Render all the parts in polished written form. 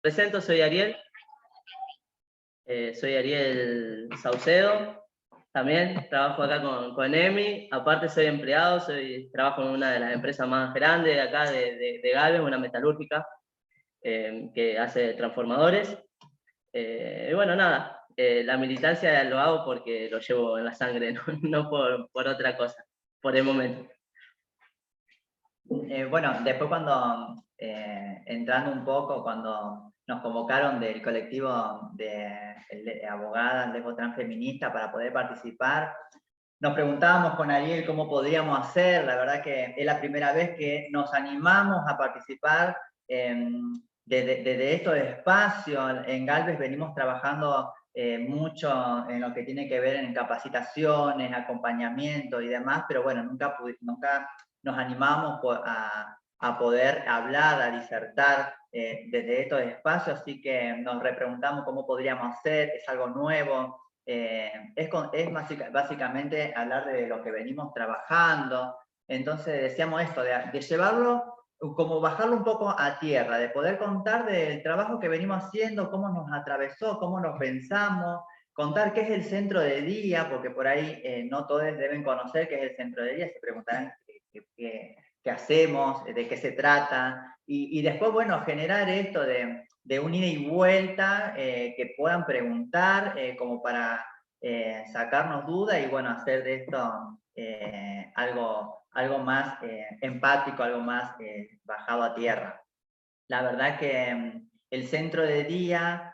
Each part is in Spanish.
Presento, soy Ariel. Soy Ariel Saucedo. También trabajo acá con EMI. Aparte soy empleado, trabajo en una de las empresas más grandes de acá de Galvez, una metalúrgica que hace transformadores. Y bueno, nada, la militancia lo hago porque lo llevo en la sangre, no por otra cosa, por el momento. Bueno, después cuando, entrando un poco, cuando nos convocaron del colectivo de abogadas lesbo-transfeministas para poder participar, nos preguntábamos con Ariel cómo podríamos hacer. La verdad que es la primera vez que nos animamos a participar desde estos espacios. En Galvez venimos trabajando mucho en lo que tiene que ver en capacitaciones, acompañamiento y demás, pero bueno, nunca nos animamos a poder hablar, a disertar desde estos espacios, así que nos repreguntamos cómo podríamos hacer. Es algo nuevo. Es básicamente hablar de lo que venimos trabajando. Entonces decíamos esto, de llevarlo, como bajarlo un poco a tierra, de poder contar del trabajo que venimos haciendo, cómo nos atravesó, cómo nos pensamos, contar qué es el centro de día, porque por ahí no todos deben conocer qué es el centro de día, se preguntarán qué hacemos, de qué se trata, y después, bueno, generar esto de un ida y vuelta, que puedan preguntar, como para sacarnos dudas y bueno, hacer de esto algo más empático, algo más bajado a tierra. La verdad que el centro de día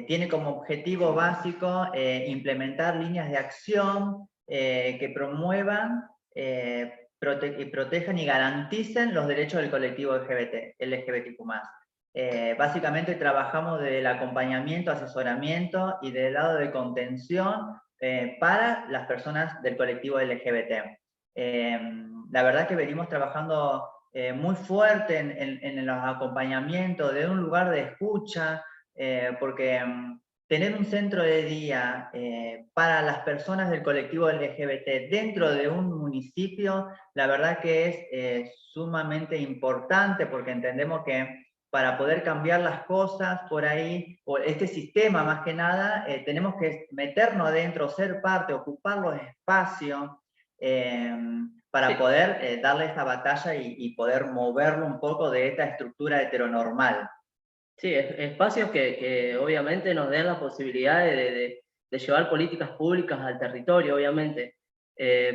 tiene como objetivo básico implementar líneas de acción que promuevan, protejan y garanticen los derechos del colectivo LGBTQ+. Básicamente trabajamos desde el acompañamiento, asesoramiento y del lado de contención para las personas del colectivo LGBT. La verdad que venimos trabajando muy fuerte en los acompañamientos, de un lugar de escucha, porque tener un centro de día para las personas del colectivo LGBT dentro de un municipio, la verdad que es sumamente importante, porque entendemos que para poder cambiar las cosas por ahí, o este sistema más que nada, tenemos que meternos adentro, ser parte, ocupar los espacios, para poder darle esta batalla y poder moverlo un poco de esta estructura heteronormal. Sí, espacios que obviamente nos den la posibilidad de llevar políticas públicas al territorio, obviamente.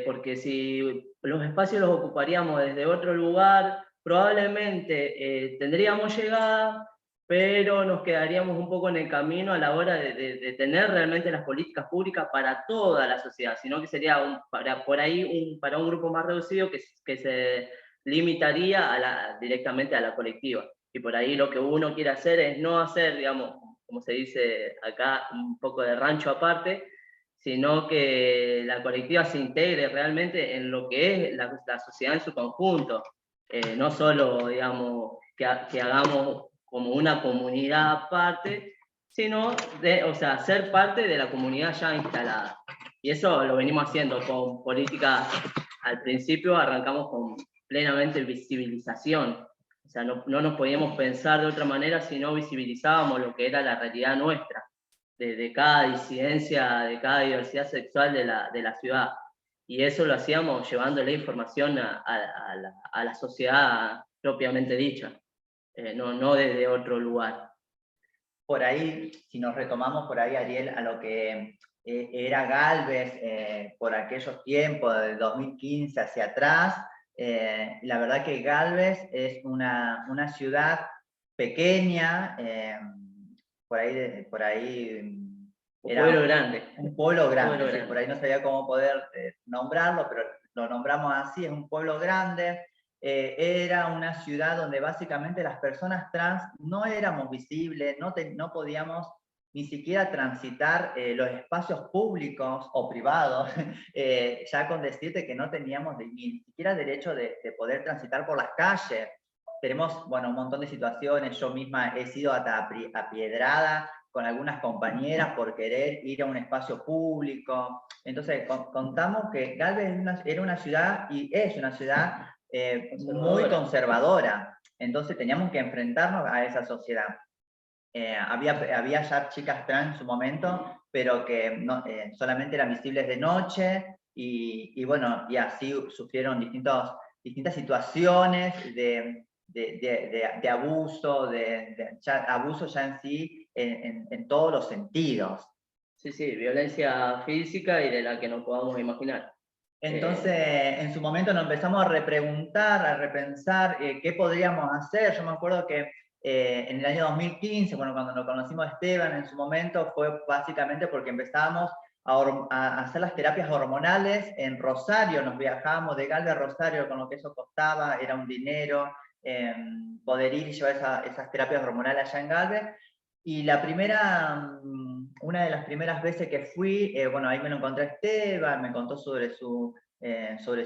Porque si los espacios los ocuparíamos desde otro lugar, probablemente tendríamos llegada, pero nos quedaríamos un poco en el camino a la hora de tener realmente las políticas públicas para toda la sociedad, sino que sería para un grupo más reducido que se limitaría directamente a la colectiva. Y por ahí lo que uno quiere hacer es no hacer, digamos, como se dice acá, un poco de rancho aparte, sino que la colectiva se integre realmente en lo que es la sociedad en su conjunto. No solo, digamos, que hagamos como una comunidad aparte, sino ser parte de la comunidad ya instalada. Y eso lo venimos haciendo con políticas. Al principio arrancamos con plenamente visibilización. O sea, no nos podíamos pensar de otra manera si no visibilizábamos lo que era la realidad nuestra, de cada disidencia, de cada diversidad sexual de la ciudad. Y eso lo hacíamos llevándole información a la sociedad propiamente dicha, no desde otro lugar. Por ahí, si nos retomamos por ahí, Ariel, a lo que era Galvez por aquellos tiempos, de 2015 hacia atrás, la verdad que Galvez es una ciudad pequeña, por ahí un pueblo grande. Un pueblo grande, sí, por ahí no sabía cómo poder nombrarlo, pero lo nombramos así, es un pueblo grande. Era una ciudad donde básicamente las personas trans no éramos visibles, no podíamos ni siquiera transitar los espacios públicos o privados, ya con decirte que no teníamos ni siquiera derecho de poder transitar por las calles. Tenemos, bueno, un montón de situaciones. Yo misma he sido hasta apiedrada con algunas compañeras por querer ir a un espacio público. Entonces, contamos que Galvez era una ciudad, y es una ciudad muy conservadora. Entonces teníamos que enfrentarnos a esa sociedad. Había ya chicas trans en su momento, pero que no, solamente eran visibles de noche, y bueno, y así sufrieron distintas situaciones de abuso, abuso ya en sí, en todos los sentidos. Sí, sí, violencia física y de la que no podamos imaginar. Entonces, en su momento nos empezamos a repreguntar, a repensar qué podríamos hacer. Yo me acuerdo que en el año 2015, bueno, cuando nos conocimos a Esteban en su momento, fue básicamente porque empezábamos a hacer las terapias hormonales en Rosario. Nos viajábamos de Galvez a Rosario, con lo que eso costaba, era un dinero, poder ir y llevar esas terapias hormonales allá en Galvez. Y una de las primeras veces que fui, bueno, ahí me lo encontré a Esteban, me contó sobre su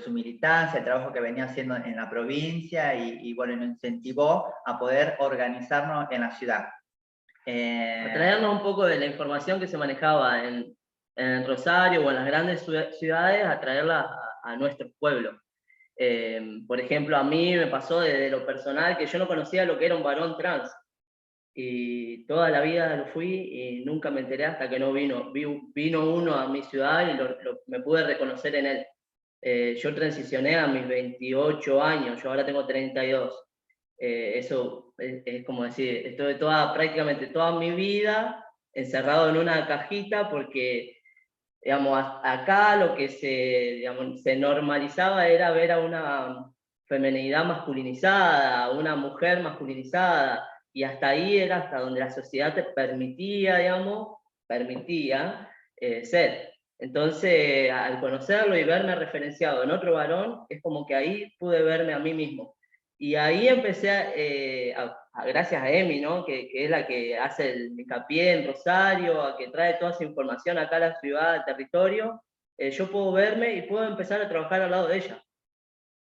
militancia, el trabajo que venía haciendo en la provincia, y bueno, nos incentivó a poder organizarnos en la ciudad. A traernos un poco de la información que se manejaba en Rosario o en las grandes ciudades, a traerla a nuestro pueblo. Por ejemplo, a mí me pasó desde lo personal que yo no conocía lo que era un varón trans. Y toda la vida lo fui y nunca me enteré hasta que no vino uno a mi ciudad y me pude reconocer en él. Yo transicioné a mis 28 años, yo ahora tengo 32. Eso es como decir, estuve prácticamente toda mi vida encerrado en una cajita porque, digamos, acá lo que digamos, se normalizaba era ver a una feminidad masculinizada, a una mujer masculinizada, y hasta ahí era hasta donde la sociedad te permitía, digamos, ser. Entonces, al conocerlo y verme referenciado en otro varón, es como que ahí pude verme a mí mismo. Y ahí empecé, gracias a Emi, ¿no? Que es la que hace el hincapié en Rosario, a que trae toda esa información acá a la ciudad, al territorio, yo puedo verme y puedo empezar a trabajar al lado de ella,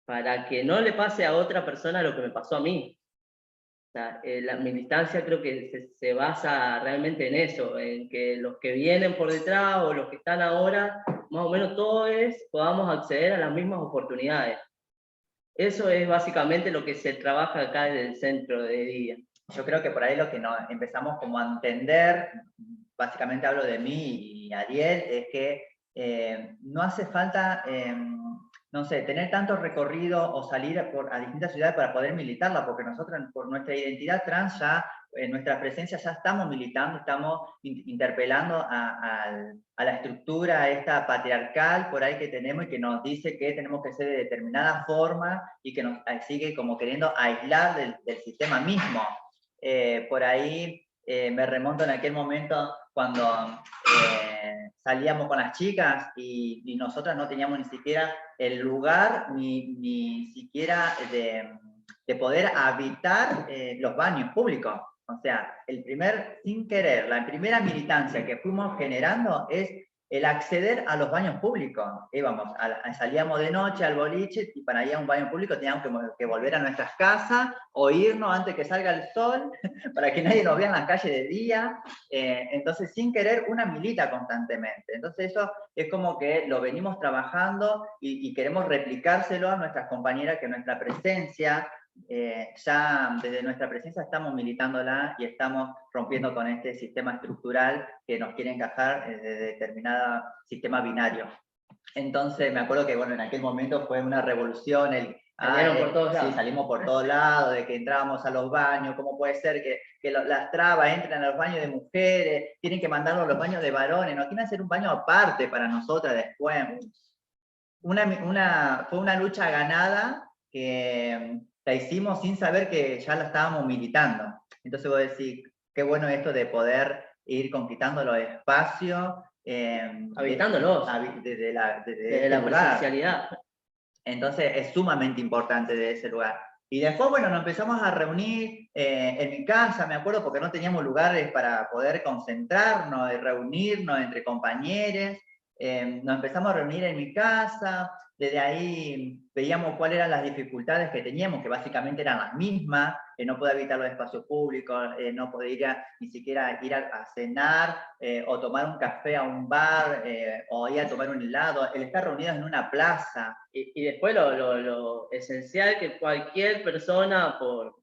para que no le pase a otra persona lo que me pasó a mí. O sea, la militancia creo que se basa realmente en eso, en que los que vienen por detrás o los que están ahora, más o menos todos podamos acceder a las mismas oportunidades. Eso es básicamente lo que se trabaja acá desde el centro de día. Yo creo que por ahí lo que empezamos como a entender, básicamente hablo de mí y Ariel, es que no hace falta, no sé, tener tanto recorrido o salir a distintas ciudades para poder militarla, porque nosotros por nuestra identidad trans ya, en nuestra presencia ya estamos militando, estamos interpelando a la estructura esta patriarcal por ahí que tenemos y que nos dice que tenemos que ser de determinada forma y que nos sigue como queriendo aislar del sistema mismo. Por ahí me remonto en aquel momento cuando salíamos con las chicas y nosotras no teníamos ni siquiera el lugar ni siquiera de poder habitar los baños públicos. O sea, sin querer, la primera militancia que fuimos generando es el acceder a los baños públicos. Íbamos, salíamos de noche al boliche y para ir a un baño público teníamos que volver a nuestras casas o irnos antes que salga el sol para que nadie nos vea en la calle de día. Entonces, sin querer, una milita constantemente. Entonces, eso es como que lo venimos trabajando y queremos replicárselo a nuestras compañeras, que nuestra presencia, ya desde nuestra presencia estamos militándola y estamos rompiendo con este sistema estructural que nos quiere encajar de determinado sistema binario. Entonces me acuerdo que bueno, en aquel momento fue una revolución, por todos lados. Sí, salimos por todos lados, de que entrábamos a los baños, cómo puede ser que las trabas entran a los baños de mujeres, tienen que mandarlos a los baños de varones, no quieren hacer un baño aparte para nosotras después. Fue una lucha ganada que la hicimos sin saber que ya la estábamos militando. Entonces vos decís, qué bueno esto de poder ir conquistando los espacios. Habitándolos. Desde la presencialidad. Entonces es sumamente importante de ese lugar. Y después, bueno, nos empezamos a reunir en mi casa, me acuerdo, porque no teníamos lugares para poder concentrarnos y reunirnos entre compañeros. Nos empezamos a reunir en mi casa, desde ahí veíamos cuáles eran las dificultades que teníamos, que básicamente eran las mismas, no poder habitar los espacios públicos, no poder ni siquiera ir a cenar o tomar un café a un bar o ir a tomar un helado, el estar reunidos en una plaza. Y después lo esencial que cualquier persona, por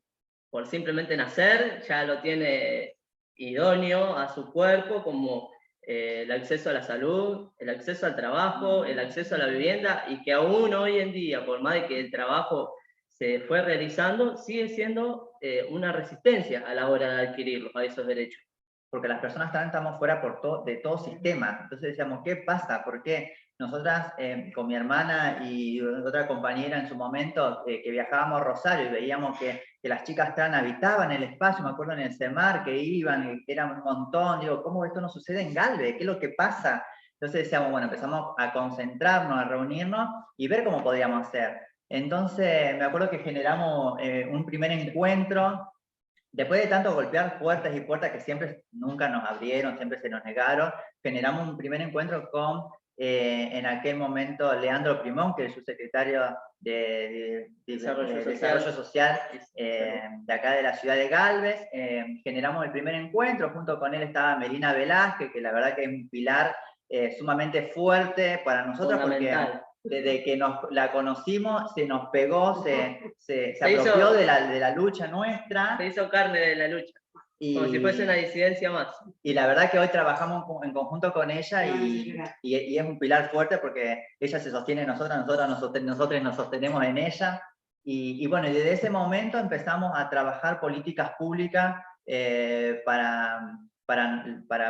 por simplemente nacer, ya lo tiene idóneo a su cuerpo, como el acceso a la salud, el acceso al trabajo, el acceso a la vivienda, y que aún hoy en día, por más de que el trabajo se fue realizando, sigue siendo una resistencia a la hora de adquirirlos, a esos derechos. Porque las personas trans estamos fuera de todo sistema. Entonces decíamos, ¿qué pasa? ¿Por qué? Nosotras, con mi hermana y otra compañera en su momento, que viajábamos a Rosario y veíamos que las chicas trans habitaban el espacio, me acuerdo en el CEMAR, que iban, que eran un montón, digo, ¿cómo esto no sucede en Galvez? ¿Qué es lo que pasa? Entonces decíamos, bueno, empezamos a concentrarnos, a reunirnos y ver cómo podíamos hacer. Entonces, me acuerdo que generamos un primer encuentro. Después de tanto golpear puertas y puertas que siempre nunca nos abrieron, siempre se nos negaron, generamos un primer encuentro con, en aquel momento, Leandro Primón, que es el subsecretario de Desarrollo Social de acá de la ciudad de Galvez. Generamos el primer encuentro, junto con él estaba Melina Velázquez, que la verdad que es un pilar sumamente fuerte para nosotros, porque desde que la conocimos, se nos pegó, se apropió de la lucha nuestra. Se hizo carne de la lucha, como si fuese una disidencia más. Y la verdad que hoy trabajamos en conjunto con ella y es un pilar fuerte porque ella se sostiene en nosotros nos sostenemos en ella. Y bueno, desde ese momento empezamos a trabajar políticas públicas para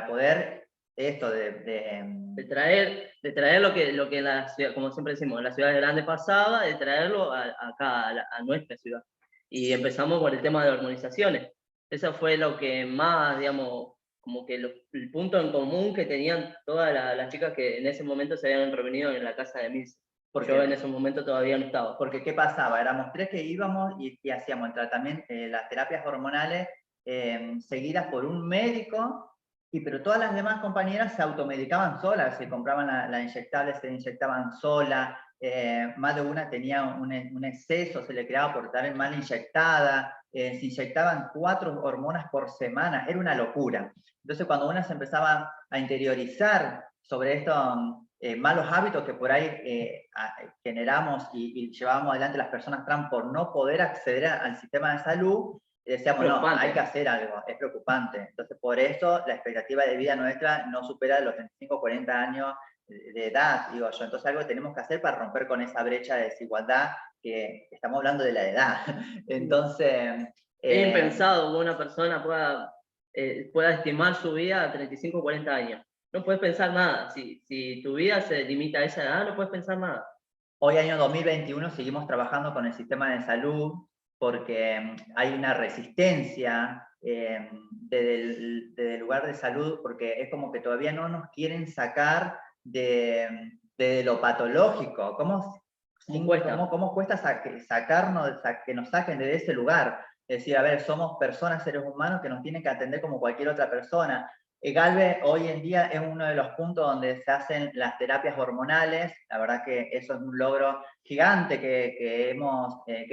poder esto de traer lo que la ciudad, como siempre decimos, la ciudad grande pasaba, de traerlo acá, a nuestra ciudad. Y empezamos por el tema de hormonizaciones. Eso fue lo que más, digamos, como que el punto en común que tenían todas las chicas que en ese momento se habían reunido en la casa de Milce. Porque yo en ese momento todavía no estaba. Porque ¿qué pasaba? Éramos 3 que íbamos y hacíamos el tratamiento, las terapias hormonales seguidas por un médico, pero todas las demás compañeras se automedicaban solas, se compraban la inyectable, se inyectaban solas, más de una tenía un exceso, se le creaba por estar mal inyectada, se inyectaban 4 hormonas por semana, era una locura. Entonces cuando una se empezaba a interiorizar sobre esto, malos hábitos que por ahí generamos y llevábamos adelante las personas trans por no poder acceder al sistema de salud, decíamos, no, hay que hacer algo, es preocupante. Entonces, por eso la expectativa de vida nuestra no supera los 35 o 40 años de edad, digo yo. Entonces, algo tenemos que hacer para romper con esa brecha de desigualdad que estamos hablando de la edad. Entonces... es impensado que una persona pueda estimar su vida a 35 o 40 años. No puedes pensar nada. Si tu vida se limita a esa edad, no puedes pensar nada. Hoy, año 2021, seguimos trabajando con el sistema de salud porque hay una resistencia desde el lugar de salud, porque es como que todavía no nos quieren sacar de lo patológico. ¿Cómo cuesta sacarnos, que nos saquen de ese lugar? Es decir, a ver, somos personas, seres humanos que nos tienen que atender como cualquier otra persona. Galvez hoy en día es uno de los puntos donde se hacen las terapias hormonales. La verdad que eso es un logro gigante que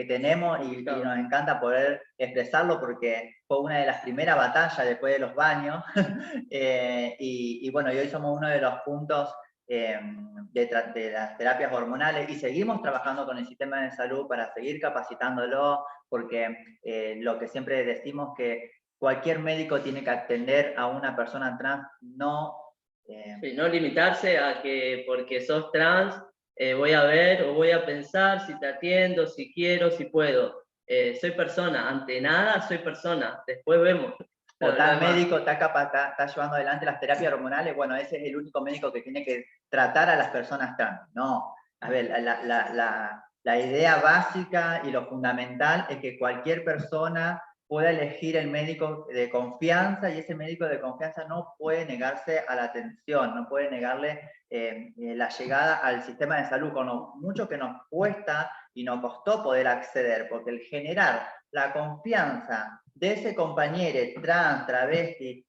tenemos y nos encanta poder expresarlo porque fue una de las primeras batallas después de los baños. Y bueno, y hoy somos uno de los puntos de las terapias hormonales y seguimos trabajando con el sistema de salud para seguir capacitándolo, porque lo que siempre decimos que cualquier médico tiene que atender a una persona trans, no limitarse a que porque sos trans voy a ver o voy a pensar si te atiendo, si quiero, si puedo. Soy persona, ante nada soy persona, después vemos. O tal médico está llevando adelante las terapias hormonales, bueno, ese es el único médico que tiene que tratar a las personas trans. No, a ver, la idea básica y lo fundamental es que cualquier persona pueda elegir el médico de confianza y ese médico de confianza no puede negarse a la atención, no puede negarle la llegada al sistema de salud, con lo mucho que nos cuesta y nos costó poder acceder, porque el generar la confianza de ese compañero trans, travesti,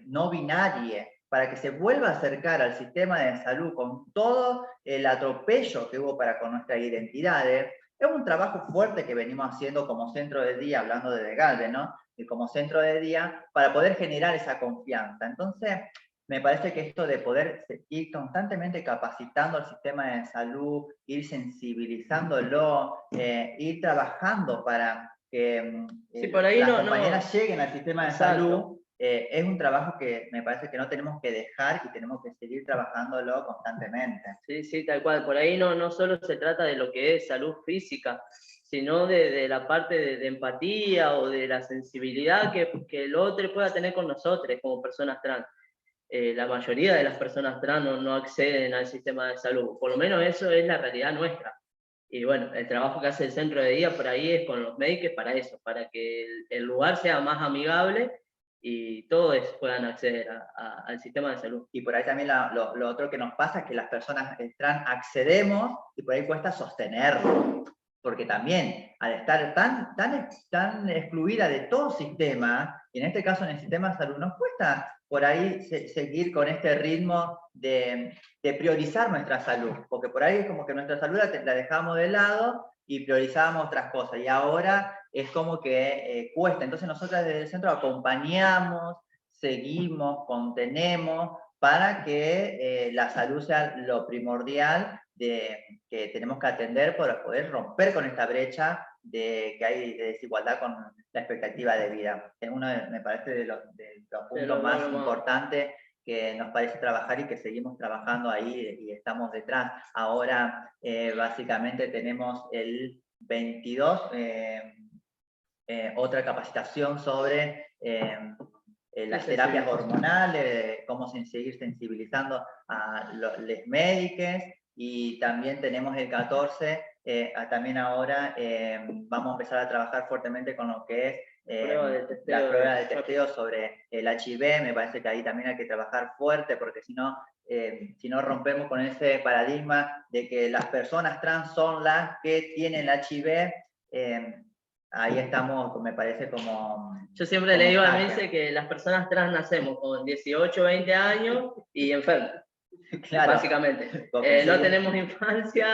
no binario, para que se vuelva a acercar al sistema de salud con todo el atropello que hubo con nuestras identidades, es un trabajo fuerte que venimos haciendo como centro de día, hablando de Galvez, ¿no? Y como centro de día, para poder generar esa confianza. Entonces, me parece que esto de poder ir constantemente capacitando al sistema de salud, ir sensibilizándolo, ir trabajando para que Sí, por ahí las no, compañeras lleguen al sistema de exacto. salud, es un trabajo que me parece que no tenemos que dejar y tenemos que seguir trabajándolo constantemente. Sí, sí, tal cual. Por ahí no solo se trata de lo que es salud física, sino de la parte de empatía o de la sensibilidad que el otro pueda tener con nosotros como personas trans. La mayoría de las personas trans no acceden al sistema de salud, por lo menos eso es la realidad nuestra. Y bueno, el trabajo que hace el centro de día por ahí es con los médicos para eso, para que el lugar sea más amigable y todos puedan acceder al sistema de salud. Y por ahí también lo otro que nos pasa es que las personas trans accedemos y por ahí cuesta sostenerlo. Porque también, al estar tan excluida de todo sistema, y en este caso en el sistema de salud, nos cuesta por ahí seguir con este ritmo de priorizar nuestra salud. Porque por ahí es como que nuestra salud la dejamos de lado y priorizábamos otras cosas. Y ahora es como que cuesta. Entonces nosotros desde el centro acompañamos, seguimos, contenemos, para que la salud sea lo primordial que tenemos que atender para poder romper con esta brecha que hay de desigualdad con la expectativa de vida. Es uno, me parece, de los puntos más importantes que nos parece trabajar y que seguimos trabajando ahí y estamos detrás. Ahora, básicamente, tenemos el 22, otra capacitación sobre las terapias hormonales, cómo seguir sensibilizando a los médicos, y también tenemos el 14, también ahora vamos a empezar a trabajar fuertemente con lo que es la prueba de testeo sobre el HIV. Me parece que ahí también hay que trabajar fuerte, porque si no rompemos con ese paradigma de que las personas trans son las que tienen HIV, ahí estamos, me parece, como... Yo siempre le digo a Milce que las personas trans nacemos con 18, 20 años y enfermos. Claro, básicamente. No tenemos infancia,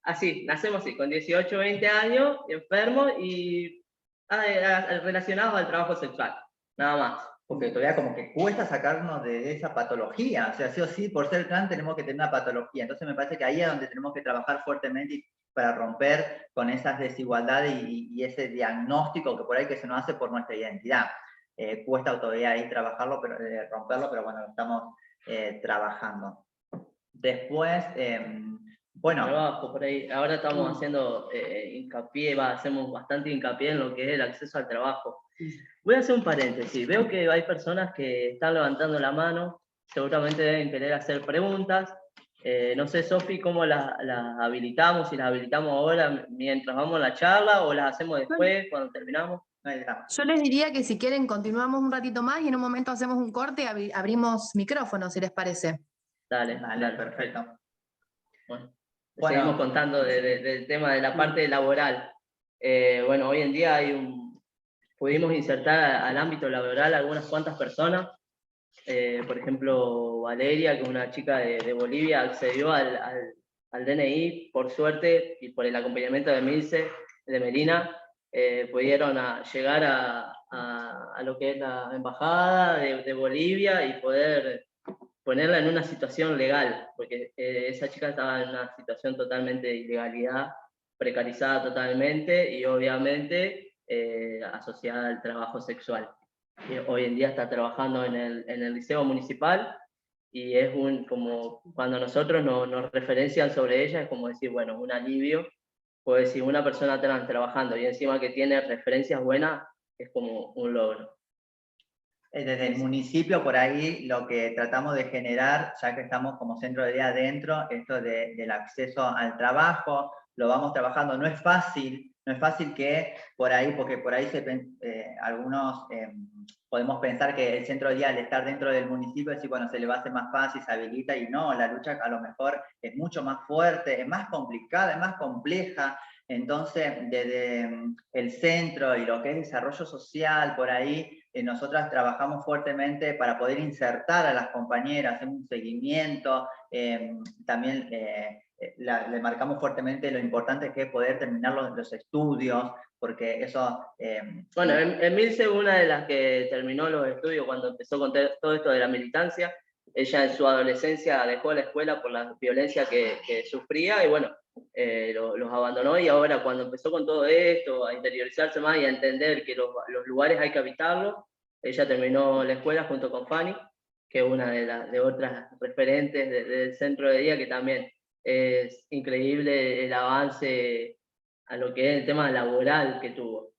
así, nacemos así, con 18, 20 años, enfermos y relacionados al trabajo sexual, nada más. Porque todavía como que cuesta sacarnos de esa patología, o sea, sí o sí, por ser trans tenemos que tener una patología. Entonces me parece que ahí es donde tenemos que trabajar fuertemente para romper con esas desigualdades y ese diagnóstico que por ahí que se nos hace por nuestra identidad. Cuesta todavía ahí trabajarlo, pero romperlo, pero bueno, lo estamos trabajando. Después, bueno. Trabajo por ahí. Ahora estamos haciendo hincapié, hacemos bastante hincapié en lo que es el acceso al trabajo. Voy a hacer un paréntesis. Veo que hay personas que están levantando la mano, seguramente deben querer hacer preguntas. No sé, Sofi, cómo las habilitamos, si las habilitamos ahora mientras vamos a la charla o las hacemos después, cuando terminamos. Yo les diría que si quieren continuamos un ratito más y en un momento hacemos un corte y abrimos micrófonos, si les parece. Dale, perfecto. Bueno, seguimos contando del tema de la parte laboral. Bueno, hoy en día pudimos insertar al ámbito laboral algunas cuantas personas. Por ejemplo, Valeria, que es una chica de Bolivia, accedió al DNI, por suerte, y por el acompañamiento de Milce, de Melina, pudieron llegar a lo que es la embajada de Bolivia y poder ponerla en una situación legal, porque esa chica estaba en una situación totalmente de ilegalidad, precarizada totalmente y obviamente asociada al trabajo sexual. Hoy en día está trabajando en el liceo municipal y es como cuando nosotros nos referencian sobre ella, es como decir, bueno, un alivio, pues si una persona trans trabajando y encima que tiene referencias buenas, es como un logro. Desde el municipio, por ahí, lo que tratamos de generar, ya que estamos como centro de día adentro, esto del acceso al trabajo, lo vamos trabajando. No es fácil que por ahí, porque por ahí algunos podemos pensar que el centro de día, al estar dentro del municipio, es decir, bueno, se le va a hacer más fácil, se habilita, y no, la lucha a lo mejor es mucho más fuerte, es más complicada, es más compleja. Entonces, desde el centro y lo que es desarrollo social, por ahí, nosotras trabajamos fuertemente para poder insertar a las compañeras, hacemos un seguimiento, también le marcamos fuertemente lo importante que es poder terminar los estudios, porque eso... Bueno, Emilce, una de las que terminó los estudios cuando empezó con todo esto de la militancia, ella en su adolescencia dejó la escuela por la violencia que sufría y bueno, los abandonó y ahora cuando empezó con todo esto, a interiorizarse más y a entender que los lugares hay que habitarlos, ella terminó la escuela junto con Fanny, que es una de otras referentes del centro de día, que también es increíble el avance a lo que es el tema laboral que tuvo.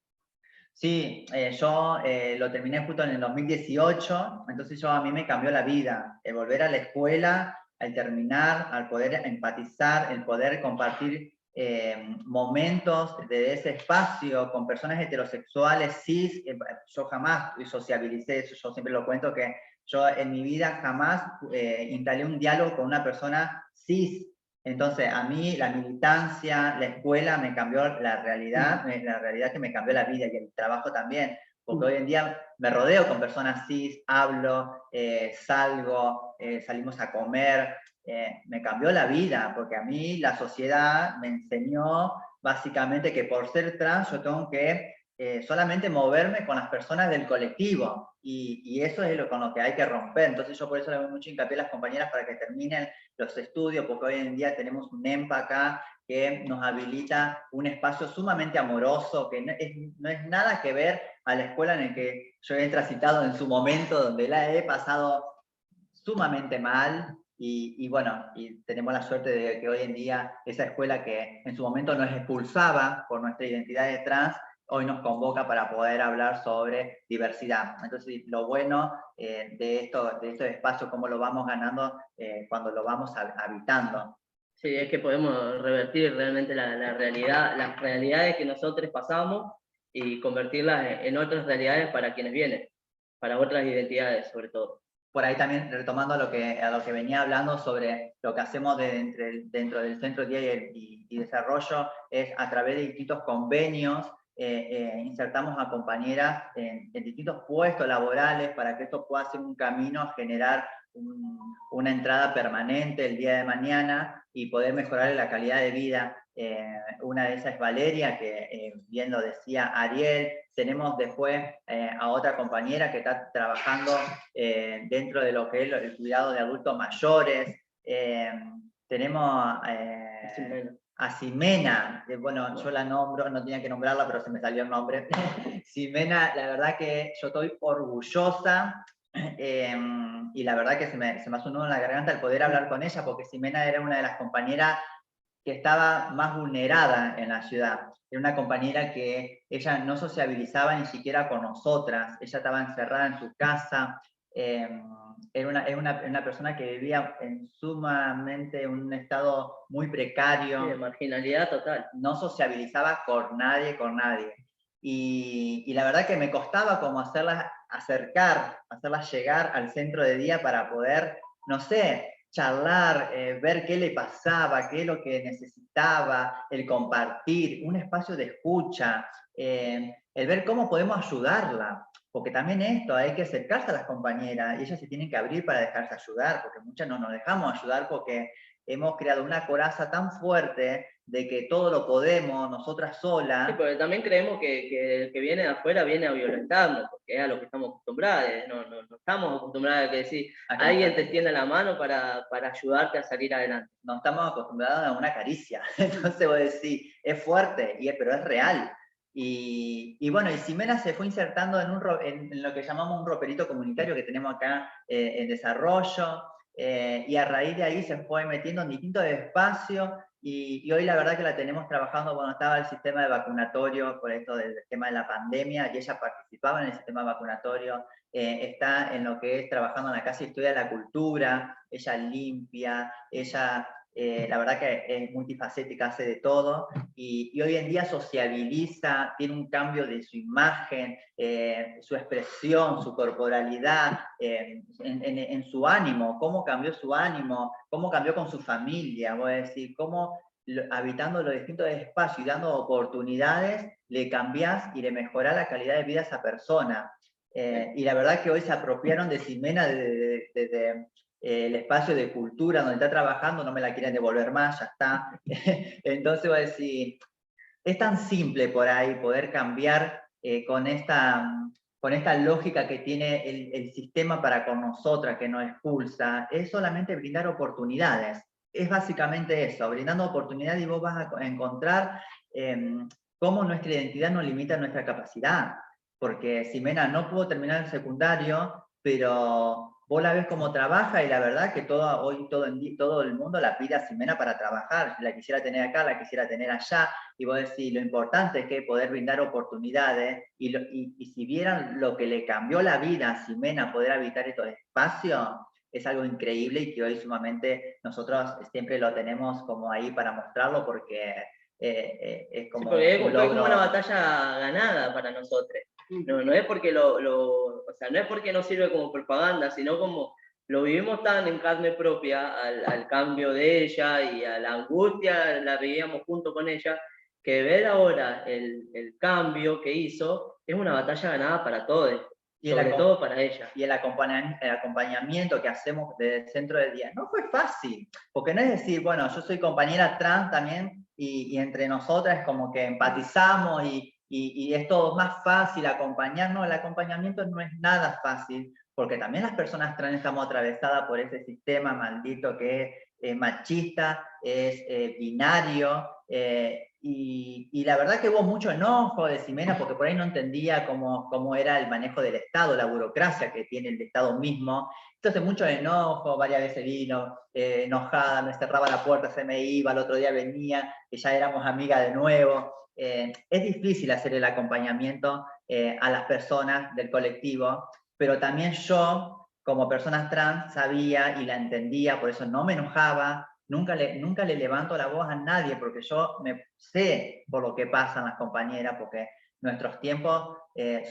Sí, yo lo terminé justo en el 2018, entonces a mí me cambió la vida. El volver a la escuela, al terminar, al poder empatizar, el poder compartir momentos de ese espacio con personas heterosexuales, cis. Yo jamás sociabilicé eso, yo siempre lo cuento que yo en mi vida jamás instalé un diálogo con una persona cis. Entonces, a mí la militancia, la escuela me cambió la realidad que me cambió la vida y el trabajo también, porque hoy en día me rodeo con personas cis, hablo, salgo, salimos a comer, me cambió la vida, porque a mí la sociedad me enseñó básicamente que por ser trans yo tengo que solamente moverme con las personas del colectivo, y eso es con lo que hay que romper. Entonces yo por eso le doy mucho hincapié a las compañeras para que terminen los estudios, porque hoy en día tenemos un EMPA acá que nos habilita un espacio sumamente amoroso, que no es nada que ver a la escuela en el que yo he transitado en su momento, donde la he pasado sumamente mal, y bueno, y tenemos la suerte de que hoy en día esa escuela que en su momento nos expulsaba por nuestra identidad de trans, hoy nos convoca para poder hablar sobre diversidad. Entonces, lo bueno de estos espacios, cómo lo vamos ganando cuando lo vamos habitando. Sí, es que podemos revertir realmente la realidad, las realidades que nosotros pasamos y convertirlas en otras realidades para quienes vienen, para otras identidades sobre todo. Por ahí también retomando a lo que venía hablando sobre lo que hacemos dentro del Centro de Día y Desarrollo, es a través de distintos convenios, insertamos a compañeras en distintos puestos laborales para que esto pueda ser un camino a generar una entrada permanente el día de mañana y poder mejorar la calidad de vida. Una de esas es Valeria, que bien lo decía Ariel. Tenemos después a otra compañera que está trabajando dentro de lo que es el cuidado de adultos mayores. Tenemos a Ximena, bueno, yo la nombro, no tenía que nombrarla, pero se me salió el nombre. Ximena, la verdad que yo estoy orgullosa, y la verdad que se me hace un nudo en la garganta el poder hablar con ella, porque Ximena era una de las compañeras que estaba más vulnerada en la ciudad. Era una compañera que ella no sociabilizaba ni siquiera con nosotras, ella estaba encerrada en su casa, era una persona que vivía en sumamente un estado muy precario. Sí, de marginalidad total. No sociabilizaba con nadie. Y la verdad que me costaba como hacerlas llegar al centro de día para poder, no sé, charlar, ver qué le pasaba, qué es lo que necesitaba, el compartir, un espacio de escucha, el ver cómo podemos ayudarla, porque también esto, hay que acercarse a las compañeras y ellas se tienen que abrir para dejarse ayudar, porque muchas no nos dejamos ayudar porque hemos creado una coraza tan fuerte de que todo lo podemos, nosotras solas. Sí, porque también creemos que el que viene de afuera viene a violentarnos, porque es a lo que estamos acostumbrados, no estamos acostumbrados a que decir, alguien te extienda la mano para ayudarte a salir adelante. No estamos acostumbrados a una caricia, entonces vos decís, es fuerte, pero es real. Y bueno, y Ximena se fue insertando en lo que llamamos un roperito comunitario que tenemos acá en desarrollo, y a raíz de ahí se fue metiendo en distintos espacios, y hoy la verdad que la tenemos trabajando cuando estaba el sistema de vacunatorio por esto del tema de la pandemia, y ella participaba en el sistema vacunatorio, está en lo que es trabajando en la Casa de Historia de la Cultura, ella limpia, ella la verdad que es multifacética, hace de todo, y hoy en día sociabiliza, tiene un cambio de su imagen, su expresión, su corporalidad, en su ánimo, cómo cambió su ánimo, cómo cambió con su familia, voy a decir, cómo habitando los distintos espacios y dando oportunidades, le cambiás y le mejorás la calidad de vida a esa persona. Y la verdad que hoy se apropiaron de Ximena desde el espacio de cultura donde está trabajando, no me la quieren devolver más, ya está. Entonces voy a decir, es tan simple por ahí poder cambiar con con esta lógica que tiene el sistema para con nosotras, que nos expulsa, es solamente brindar oportunidades. Es básicamente eso, brindando oportunidades, y vos vas a encontrar cómo nuestra identidad nos limita nuestra capacidad. Porque Ximena no pudo terminar el secundario, pero vos la ves cómo trabaja, y la verdad que hoy todo el mundo la pide a Ximena para trabajar. La quisiera tener acá, la quisiera tener allá, y vos decís, lo importante es que poder brindar oportunidades, y si vieran lo que le cambió la vida a Ximena poder habitar estos espacios, es algo increíble, y que hoy sumamente nosotros siempre lo tenemos como ahí para mostrarlo, porque es como sí, porque un fue logro. como una batalla ganada para nosotros. No es porque o sea, no es porque nos sirve como propaganda, sino como lo vivimos tan en carne propia al cambio de ella, y a la angustia la vivíamos junto con ella, que ver ahora el cambio que hizo es una batalla ganada para todos, sobre todo para ella. Y el acompañamiento que hacemos desde el centro de día no fue fácil, porque no es decir, bueno, yo soy compañera trans también, y entre nosotras es como que empatizamos, y es todo más fácil acompañarnos. El acompañamiento no es nada fácil, porque también las personas trans estamos atravesadas por ese sistema maldito que es machista, es binario, y la verdad que hubo mucho enojo de Ximena, porque por ahí no entendía cómo era el manejo del Estado, la burocracia que tiene el Estado mismo. Entonces mucho enojo, varias veces vino enojada, me cerraba la puerta, se me iba, al otro día venía, que ya éramos amigas de nuevo. Es difícil hacer el acompañamiento a las personas del colectivo, pero también yo, como persona trans, sabía y la entendía, por eso no me enojaba. Nunca le levanto la voz a nadie, porque yo me sé por lo que pasan las compañeras, porque nuestros tiempos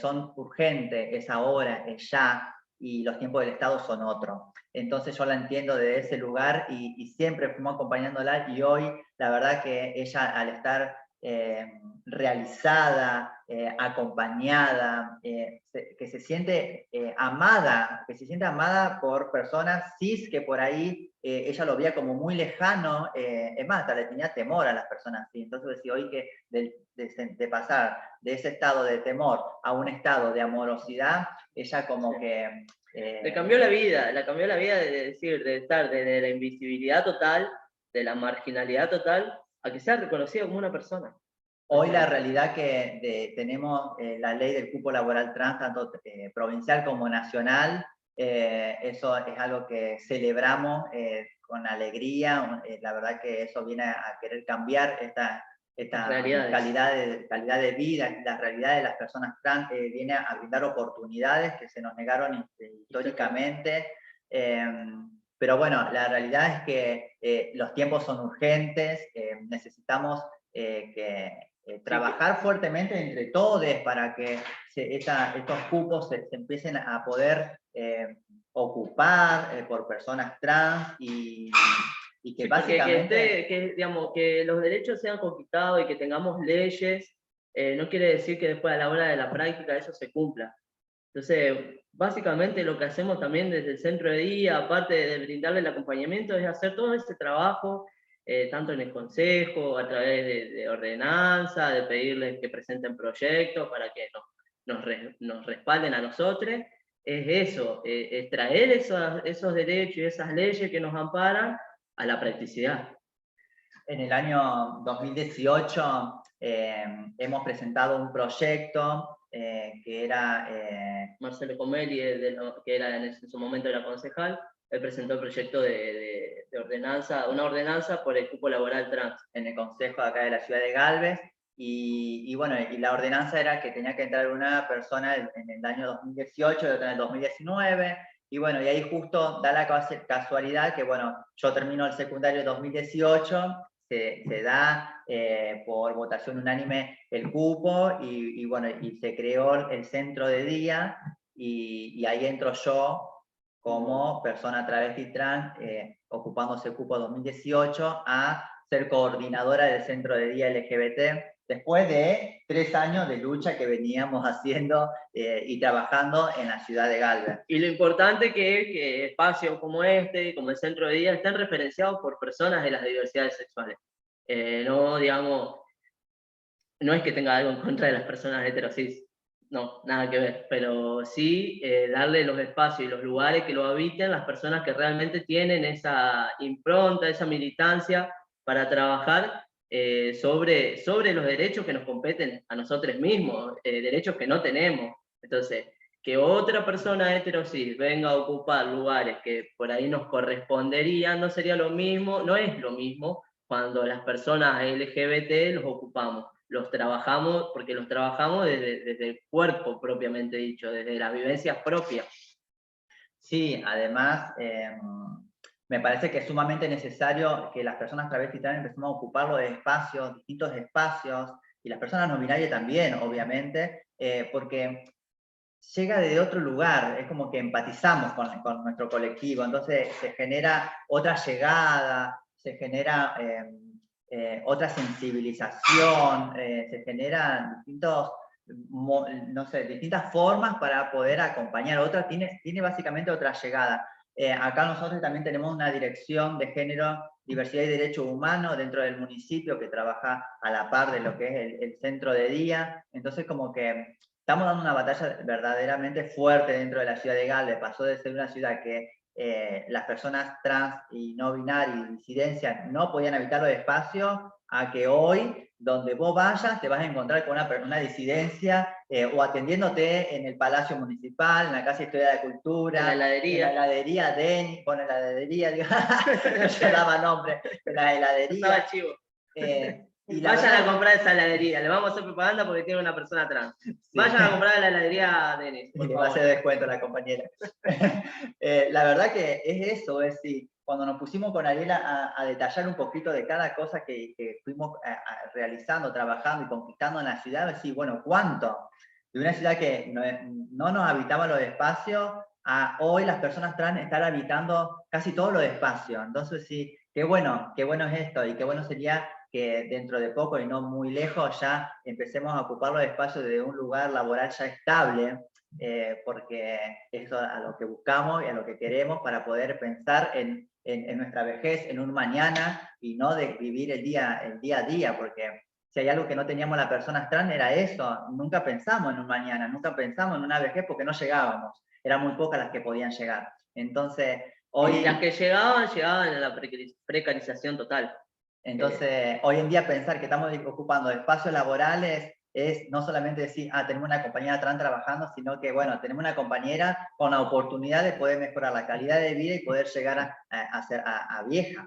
son urgentes, es ahora, es ya, y los tiempos del Estado son otros. Entonces yo la entiendo desde ese lugar, y siempre fuimos acompañándola, y hoy la verdad que ella, al estar realizada, acompañada, que se siente amada, por personas cis, que por ahí ella lo veía como muy lejano, es más, hasta le tenía temor a las personas cis. Entonces decía, hoy que de pasar de ese estado de temor a un estado de amorosidad, ella como que... Le cambió la vida de decir, de estar desde la invisibilidad total, de la marginalidad total, a que sea reconocida como una persona. Hoy la realidad que tenemos la ley del cupo laboral trans, tanto provincial como nacional, eso es algo que celebramos con alegría. La verdad que eso viene a querer cambiar esta calidad de vida, la realidad de las personas trans, viene a brindar oportunidades que se nos negaron históricamente. Pero bueno, la realidad es que los tiempos son urgentes, necesitamos trabajar fuertemente entre todos para que estos cupos se empiecen a poder ocupar por personas trans, y que sí, básicamente... digamos, que los derechos sean conquistados y que tengamos leyes, no quiere decir que después a la hora de la práctica eso se cumpla. Entonces, básicamente lo que hacemos también desde el centro de día, aparte de brindarle el acompañamiento, es hacer todo ese trabajo, tanto en el consejo, a través de ordenanza, de pedirles que presenten proyectos para que nos respalden a nosotros. Es eso, es traer esos derechos y esas leyes que nos amparan a la practicidad. En el año 2018 hemos presentado un proyecto que era... Marcelo Comelli, que era en su momento era concejal, él presentó el proyecto de ordenanza, una ordenanza por el cupo laboral trans. En el consejo de acá de la ciudad de Galvez, y bueno, y la ordenanza era que tenía que entrar una persona en el año 2018 y otra en el 2019, y bueno, y ahí justo da la casualidad que, bueno, yo termino el secundario en 2018, se da por votación unánime el cupo, y bueno, y se creó el centro de día, y ahí entro yo como persona travesti trans, ocupando ese cupo 2018, a ser coordinadora del centro de día LGBT, después de 3 años de lucha que veníamos haciendo y trabajando en la ciudad de Galvez. Y lo importante que es que espacios como este, como el centro de día, estén referenciados por personas de las diversidades sexuales. No, digamos, no es que tenga algo en contra de las personas heterosis, No, nada que ver, pero sí darle los espacios y los lugares que lo habiten las personas que realmente tienen esa impronta, esa militancia para trabajar sobre los derechos que nos competen a nosotros mismos, derechos que no tenemos. Entonces, que otra persona heterosis venga a ocupar lugares que por ahí nos corresponderían, no sería lo mismo, no es lo mismo cuando las personas LGBT los ocupamos, los trabajamos, porque los trabajamos desde el cuerpo propiamente dicho, desde las vivencias propias. Sí, además, me parece que es sumamente necesario que las personas travestis trans empecemos a ocupar los espacios, distintos espacios, y las personas no binarias también, obviamente, porque llega de otro lugar, es como que empatizamos con nuestro colectivo, entonces se genera otra llegada, se genera otra sensibilización, se generan distintos, no sé, distintas formas para poder acompañar. Otra tiene básicamente otra llegada. Acá nosotros también tenemos una dirección de género, diversidad y derechos humanos dentro del municipio que trabaja a la par de lo que es el centro de día. Entonces como que estamos dando una batalla verdaderamente fuerte dentro de la ciudad de Galvez. Pasó de ser una ciudad que las personas trans y no binarias y disidencias no podían habitar los espacios, a que hoy, donde vos vayas, te vas a encontrar con una disidencia o atendiéndote en el Palacio Municipal, en la Casa de Historia de la Cultura, En la heladería. en la heladería Denis, con la heladería, digo, yo daba nombre, en la heladería. Estaba chivo. Y la Vayan verdad, a comprar esa heladería, le vamos a hacer propaganda porque tiene una persona trans. sí. Vayan a comprar la heladería Denis. Y le va a hacer descuento a la compañera. La verdad que es eso, es decir, cuando nos pusimos con Ariela a detallar un poquito de cada cosa que fuimos realizando, trabajando y conquistando en la ciudad, es decir, bueno, ¿cuánto? De una ciudad que no nos habitaba los espacios, a hoy las personas trans están habitando casi todos los espacios. Entonces, sí, qué bueno es esto y qué bueno sería que dentro de poco y no muy lejos ya empecemos a ocupar los espacios de un lugar laboral ya estable, porque eso a lo que buscamos y a lo que queremos para poder pensar en nuestra vejez, en un mañana, y no de vivir el día a día, porque si hay algo que no teníamos las personas trans era eso, nunca pensamos en un mañana, nunca pensamos en una vejez porque no llegábamos, eran muy pocas las que podían llegar. Entonces, hoy... Y las que llegaban a la precarización total. Entonces, hoy en día pensar que estamos ocupando espacios laborales es no solamente decir, tenemos una compañera trans trabajando, sino que, bueno, tenemos una compañera con la oportunidad de poder mejorar la calidad de vida y poder llegar a ser vieja.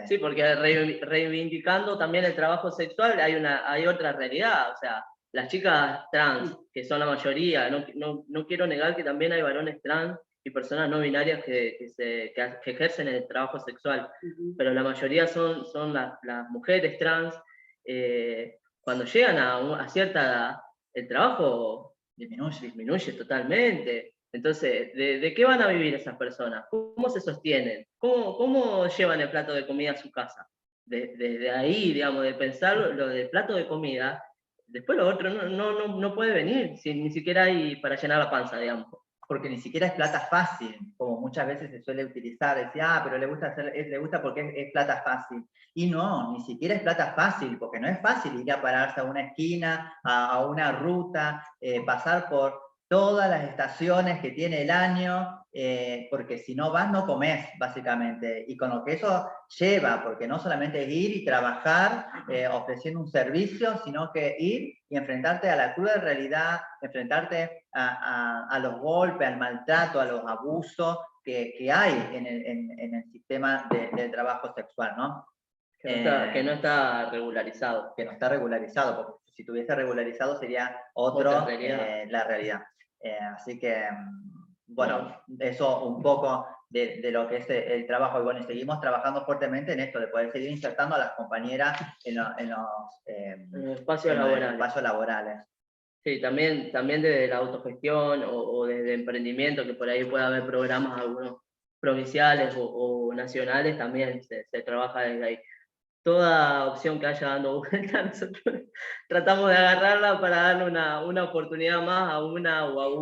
Sí, porque reivindicando también el trabajo sexual hay otra realidad, o sea, las chicas trans, que son la mayoría, no quiero negar que también hay varones trans y personas no binarias que ejercen el trabajo sexual, pero la mayoría son las mujeres trans. Cuando llegan a cierta edad, el trabajo disminuye totalmente. Entonces, ¿de qué van a vivir esas personas? ¿Cómo se sostienen? ¿Cómo llevan el plato de comida a su casa? Desde ahí, digamos, de pensar lo del plato de comida, después lo otro no puede venir, si ni siquiera hay para llenar la panza, digamos. Porque ni siquiera es plata fácil, como muchas veces se suele utilizar, decir, pero le gusta porque es plata fácil. Y no, ni siquiera es plata fácil, porque no es fácil ir a pararse a una esquina, a una ruta, pasar por todas las estaciones que tiene el año, porque si no vas no comes, básicamente, y con lo que eso lleva, porque no solamente es ir y trabajar ofreciendo un servicio, sino que ir y enfrentarte a la cruda realidad, enfrentarte a los golpes, al maltrato, a los abusos que hay en el sistema del trabajo sexual, ¿no? Que no está regularizado. Que no está regularizado, porque si estuviese regularizado sería otra realidad. La realidad. Así que, bueno, eso un poco de lo que es el trabajo. Y bueno, seguimos trabajando fuertemente en esto, de poder seguir insertando a las compañeras en los espacios laborales. Sí, también desde la autogestión o desde emprendimiento, que por ahí puede haber programas algunos provinciales o nacionales, también se trabaja desde ahí. Toda opción que haya dando vuelta, nosotros tratamos de agarrarla para darle una oportunidad más a una o a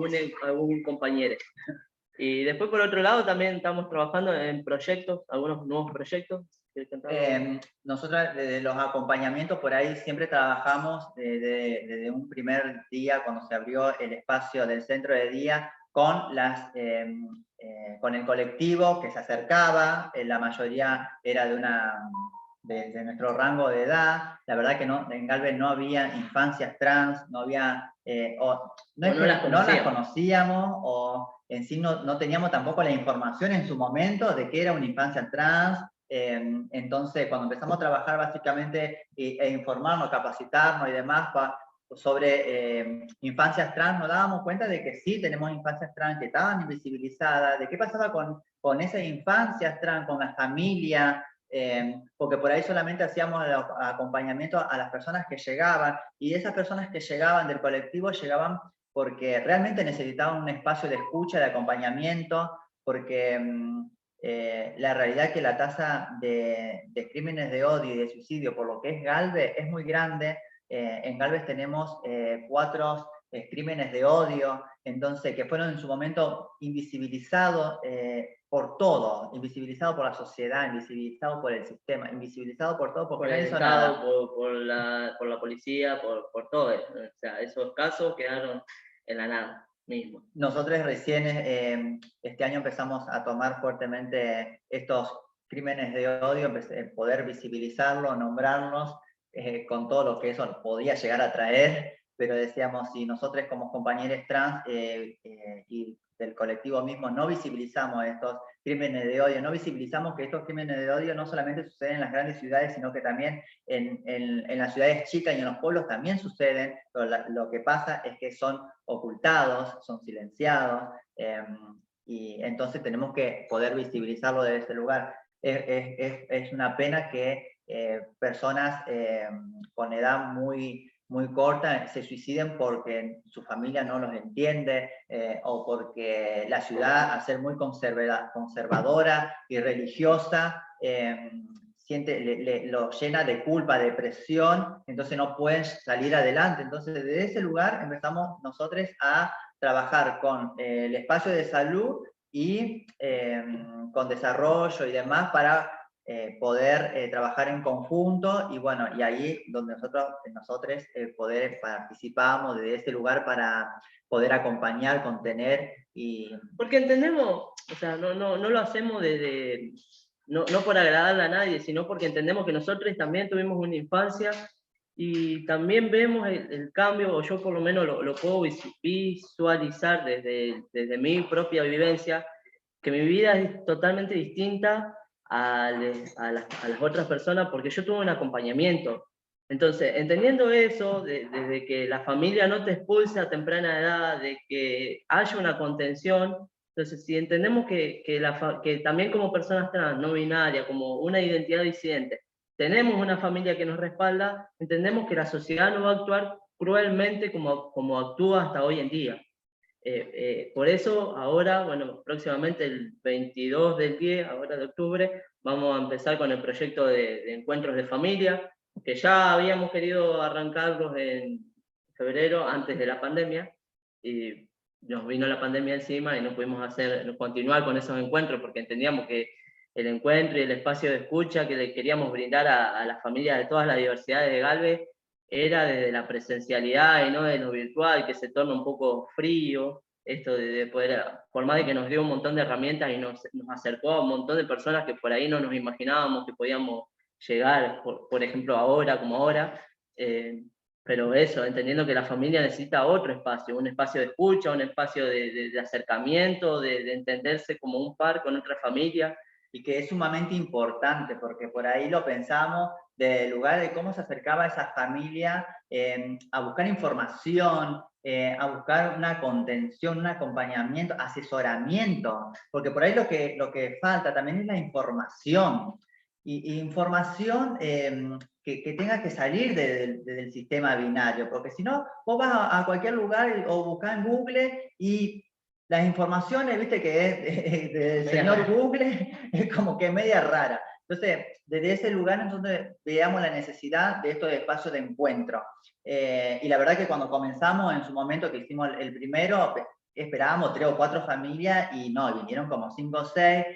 un compañero. Y después, por otro lado, también estamos trabajando en proyectos, algunos nuevos proyectos. Nosotros desde los acompañamientos por ahí siempre trabajamos desde un primer día cuando se abrió el espacio del centro de día con con el colectivo que se acercaba, la mayoría era de nuestro rango de edad. La verdad que no, en Galvez no había infancias trans, no había, no las conocíamos, o en sí no teníamos tampoco la información en su momento de qué era una infancia trans. Entonces, cuando empezamos a trabajar básicamente e informarnos, capacitarnos y demás sobre infancias trans, nos dábamos cuenta de que sí tenemos infancias trans que estaban invisibilizadas, de qué pasaba con esas infancias trans, con la familia, porque por ahí solamente hacíamos el acompañamiento a las personas que llegaban, y esas personas que llegaban del colectivo llegaban porque realmente necesitaban un espacio de escucha, de acompañamiento, porque la realidad es que la tasa de crímenes de odio y de suicidio por lo que es Galvez es muy grande. En Galvez tenemos 4 crímenes de odio, entonces, que fueron en su momento invisibilizados por todo, invisibilizados por la sociedad, invisibilizados por el sistema, invisibilizados por todo, porque por el Estado, por la policía, por todo. O sea, esos casos quedaron en la nada mismo. Nosotros recién este año empezamos a tomar fuertemente estos crímenes de odio, poder visibilizarlos, nombrarlos, con todo lo que eso podía llegar a traer, pero decíamos, si nosotros como compañeros trans y del colectivo mismo no visibilizamos estos crímenes de odio, no visibilizamos que estos crímenes de odio no solamente suceden en las grandes ciudades, sino que también en las ciudades chicas y en los pueblos también suceden, pero lo que pasa es que son ocultados, son silenciados, y entonces tenemos que poder visibilizarlo desde ese lugar. Es una pena que personas con edad muy corta se suiciden porque su familia no los entiende, o porque la ciudad, al ser muy conservadora y religiosa, lo llena de culpa, de presión, entonces no pueden salir adelante. Entonces desde ese lugar empezamos nosotros a trabajar con el espacio de salud y con desarrollo y demás para poder trabajar en conjunto, y bueno, y ahí donde nosotros poder participamos desde ese lugar para poder acompañar, contener y... Porque entendemos, o sea, no lo hacemos no por agradarle a nadie, sino porque entendemos que nosotros también tuvimos una infancia y también vemos el cambio, o yo por lo menos lo puedo visualizar desde mi propia vivencia, que mi vida es totalmente distinta a las otras personas porque yo tuve un acompañamiento. Entonces, entendiendo eso, desde que la familia no te expulse a temprana edad, de que haya una contención, entonces si entendemos que también como personas trans, no binarias, como una identidad disidente, tenemos una familia que nos respalda, entendemos que la sociedad no va a actuar cruelmente como actúa hasta hoy en día. Por eso ahora, bueno, próximamente el 22 del 10, ahora de octubre, vamos a empezar con el proyecto de encuentros de familia, que ya habíamos querido arrancarlos en febrero, antes de la pandemia, y nos vino la pandemia encima y no pudimos continuar con esos encuentros porque entendíamos que el encuentro y el espacio de escucha que le queríamos brindar a las familias de todas las diversidades de Galvez era desde la presencialidad y no de lo virtual, que se torna un poco frío, esto de poder, por más de que nos dio un montón de herramientas y nos acercó a un montón de personas que por ahí no nos imaginábamos que podíamos llegar, por ejemplo, ahora como ahora, pero eso, entendiendo que la familia necesita otro espacio, un espacio de escucha, un espacio de acercamiento, de entenderse como un par con otra familia. Y que es sumamente importante, porque por ahí lo pensamos del lugar de cómo se acercaba esa familia a buscar información, a buscar una contención, un acompañamiento, asesoramiento, porque por ahí lo que falta también es la información. Y información que tenga que salir del sistema binario, porque si no, vos vas a cualquier lugar o buscas en Google y las informaciones, viste que es del señor Google, es como que media rara. Entonces, desde ese lugar entonces veamos la necesidad de estos espacios de encuentro. Y la verdad que cuando comenzamos, en su momento que hicimos el primero, esperábamos 3 o 4 familias y no, vinieron como 5 o 6.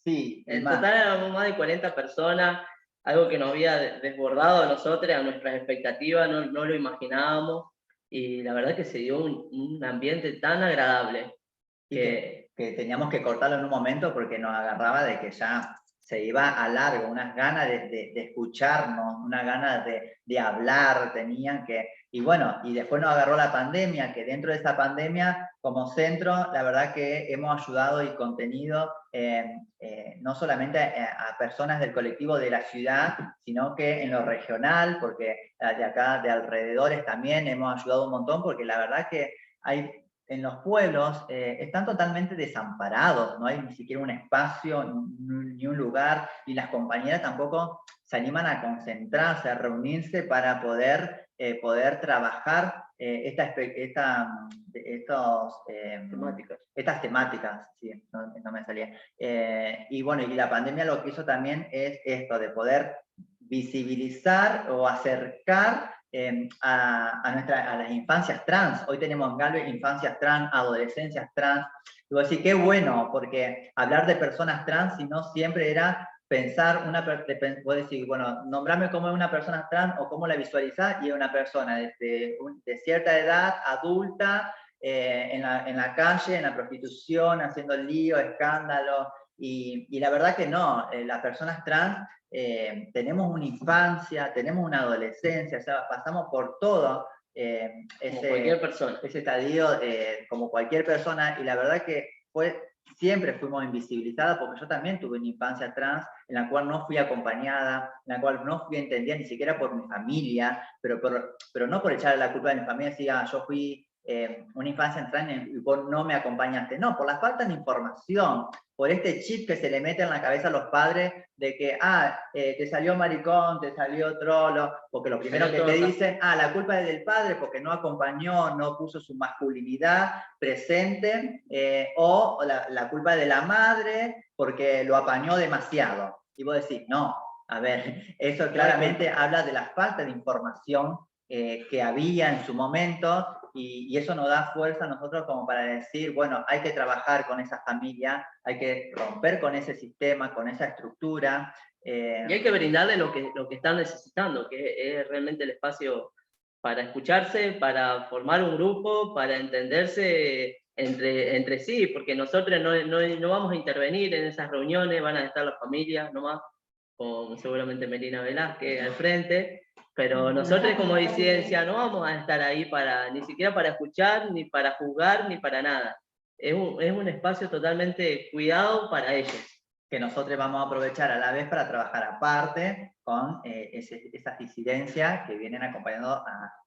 Sí, y En más. total éramos más de 40 personas, algo que nos había desbordado a nosotros, a nuestras expectativas, no lo imaginábamos, y la verdad que se dio un ambiente tan agradable Y que que teníamos que cortarlo en un momento porque nos agarraba de que ya se iba a largo, unas ganas de escucharnos, unas ganas de hablar, tenían que... Y bueno, y después nos agarró la pandemia, que dentro de esa pandemia, como centro, la verdad que hemos ayudado y contenido no solamente a personas del colectivo de la ciudad, sino que en lo regional, porque de acá, de alrededores también hemos ayudado un montón, porque la verdad que hay en los pueblos están totalmente desamparados, no hay ni siquiera un espacio, ni un lugar, y las compañeras tampoco se animan a concentrarse, a reunirse para poder trabajar estas temáticas, sí, no me salía. Y bueno, y la pandemia lo que hizo también es esto, de poder visibilizar o acercar a las infancias trans. Hoy tenemos en Galvez infancias trans, adolescencias trans. Y vos decís, qué bueno, porque hablar de personas trans, si no siempre era pensar, vos decís, bueno, nombrame cómo es una persona trans o cómo la visualizás, y es una persona de cierta edad, adulta, en la calle, en la prostitución, haciendo lío, escándalo, y la verdad que no, las personas trans tenemos una infancia, tenemos una adolescencia, o sea, pasamos por todo como cualquier persona. ese estadio como cualquier persona, y la verdad que siempre fuimos invisibilizadas, porque yo también tuve una infancia trans en la cual no fui acompañada, en la cual no fui entendida ni siquiera por mi familia, pero no por echarle la culpa de mi familia, si yo fui una infancia trans y vos no me acompañaste, no, por la falta de información, por este chip que se le mete en la cabeza a los padres de que, te salió maricón, te salió trolo, porque lo primero que te dicen, la culpa es del padre porque no acompañó, no puso su masculinidad presente, o la culpa es de la madre porque lo apañó demasiado. Y vos decís, no, a ver, eso claramente habla de la falta de información que había en su momento, y eso nos da fuerza a nosotros como para decir, bueno, hay que trabajar con esa familia, hay que romper con ese sistema, con esa estructura. Y hay que brindarle lo que están necesitando, que es realmente el espacio para escucharse, para formar un grupo, para entenderse entre sí, porque nosotros no vamos a intervenir en esas reuniones, van a estar las familias nomás, con seguramente Melina Velázquez al frente, pero nosotros como disidencia no vamos a estar ahí ni siquiera para escuchar, ni para juzgar, ni para nada. Es un espacio totalmente cuidado para ellos. Que nosotros vamos a aprovechar a la vez para trabajar aparte con esas disidencias que vienen acompañando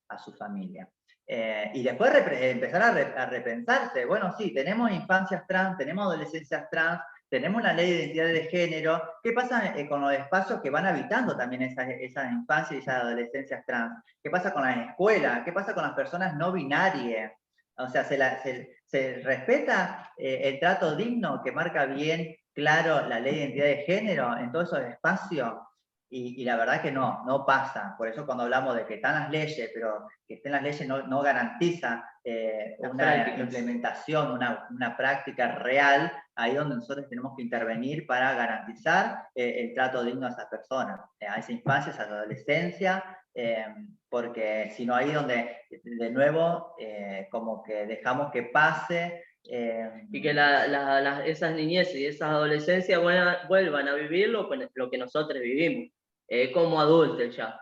a su familia. Y después empezar a repensarse, bueno, sí, tenemos infancias trans, tenemos adolescencias trans, tenemos la ley de identidad de género. ¿Qué pasa con los espacios que van habitando también esas infancias y esas adolescencias trans? ¿Qué pasa con las escuelas? ¿Qué pasa con las personas no binarias? O sea, se respeta el trato digno que marca bien claro la ley de identidad de género en todos esos espacios, y la verdad que no pasa. Por eso cuando hablamos de que están las leyes, pero que estén las leyes no garantiza una implementación, una práctica real, ahí donde nosotros tenemos que intervenir para garantizar el trato digno a esas personas, a esa infancia, a esa adolescencia, porque si no ahí donde de nuevo como que dejamos que pase. Y que esas niñeces y esas adolescencias vuelvan a vivir lo que nosotros vivimos, como adultos ya,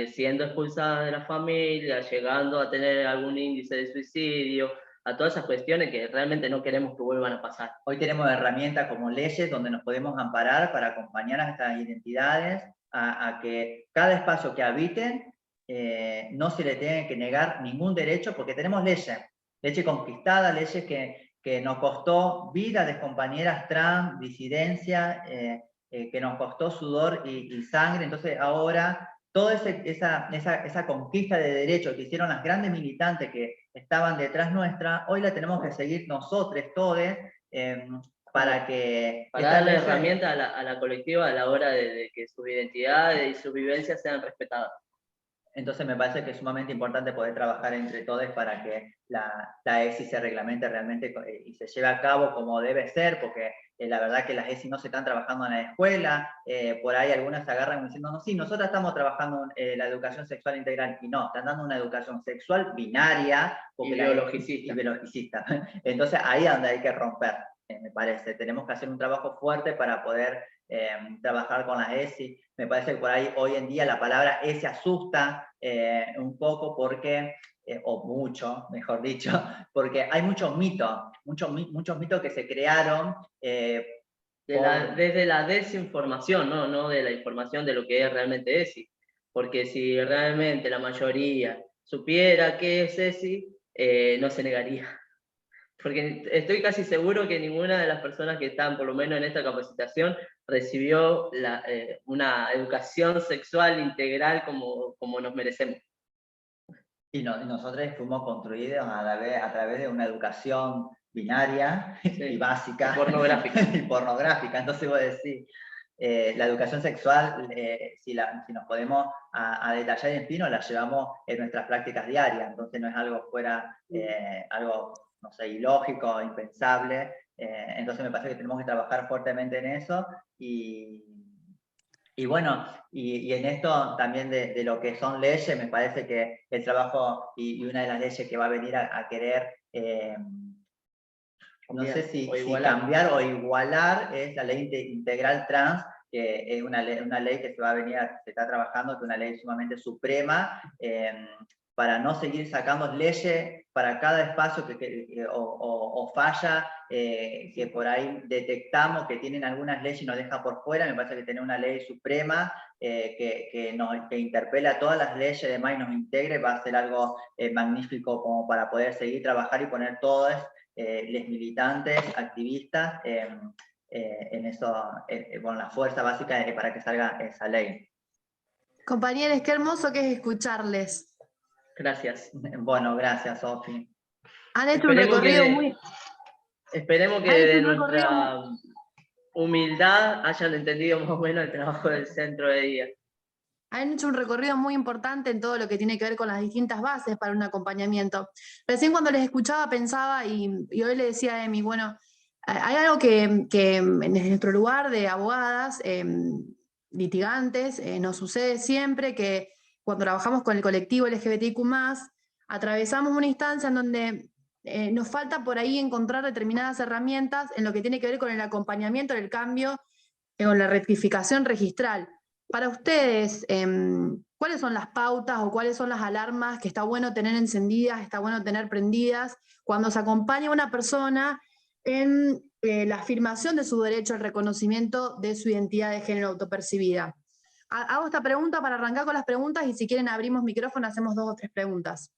siendo expulsadas de la familia, llegando a tener algún índice de suicidio, a todas esas cuestiones que realmente no queremos que vuelvan a pasar. Hoy tenemos herramientas como leyes donde nos podemos amparar para acompañar a estas identidades a que cada espacio que habiten no se le tenga que negar ningún derecho, porque tenemos leyes conquistadas, leyes que nos costó vida de compañeras trans, disidencia, que nos costó sudor y sangre. Entonces ahora toda esa conquista de derechos que hicieron las grandes militantes que estaban detrás nuestra, hoy la tenemos que seguir nosotros, todos, para darle herramientas a la colectiva a la hora de que sus identidades y sus vivencias sean respetadas. Entonces me parece que es sumamente importante poder trabajar entre todos para que la ESI se reglamente realmente y se lleve a cabo como debe ser, porque la verdad que las ESI no se están trabajando en la escuela, por ahí algunas se agarran diciendo, no, sí, nosotros estamos trabajando la educación sexual integral, y no, están dando una educación sexual binaria y biologicista. y biologicista. Entonces ahí es donde hay que romper, me parece. Tenemos que hacer un trabajo fuerte para poder trabajar con las ESI. Me parece que por ahí hoy en día la palabra ESI asusta un poco porque, o mucho, mejor dicho, porque hay muchos mitos que se crearon. Desde la desinformación, no de la información de lo que es realmente ESI. Porque si realmente la mayoría supiera qué es ESI, no se negaría. Porque estoy casi seguro que ninguna de las personas que están, por lo menos en esta capacitación, recibió una educación sexual integral como nos merecemos. Y nosotros fuimos construidos a través de una educación binaria y básica. Y pornográfica. Y pornográfica. Entonces voy a decir, la educación sexual, si nos podemos a detallar en fino, la llevamos en nuestras prácticas diarias. Entonces no es algo fuera, algo, no sé, ilógico, impensable. Entonces me parece que tenemos que trabajar fuertemente en eso y bueno, y en esto también de lo que son leyes, me parece que el trabajo y una de las leyes que va a venir a querer, no sé si cambiar o igualar, es la ley integral trans, que es una ley que se va a venir, se está trabajando, que es una ley sumamente suprema, para no seguir sacando leyes para cada espacio o falla que por ahí detectamos que tienen algunas leyes y nos deja por fuera. Me parece que tener una ley suprema que interpele a todas las leyes y nos integre va a ser algo magnífico como para poder seguir trabajando y poner todas los militantes, activistas en eso, con la fuerza básica para que salga esa ley. Compañeros, qué hermoso que es escucharles. Gracias. Bueno, gracias, Sofi. Han hecho un recorrido muy... Esperemos que de nuestra humildad hayan entendido más o menos el trabajo del centro de día. Han hecho un recorrido muy importante en todo lo que tiene que ver con las distintas bases para un acompañamiento. Recién cuando les escuchaba pensaba, y hoy le decía a Emi, bueno, hay algo que en nuestro lugar de abogadas, litigantes, nos sucede siempre que cuando trabajamos con el colectivo LGBTIQ+, atravesamos una instancia en donde nos falta por ahí encontrar determinadas herramientas en lo que tiene que ver con el acompañamiento, el cambio, con la rectificación registral. Para ustedes, ¿cuáles son las pautas o cuáles son las alarmas que está bueno tener encendidas, está bueno tener prendidas cuando se acompaña a una persona en la afirmación de su derecho al reconocimiento de su identidad de género autopercibida? Hago esta pregunta para arrancar con las preguntas y si quieren abrimos micrófono, hacemos 2 o 3 preguntas.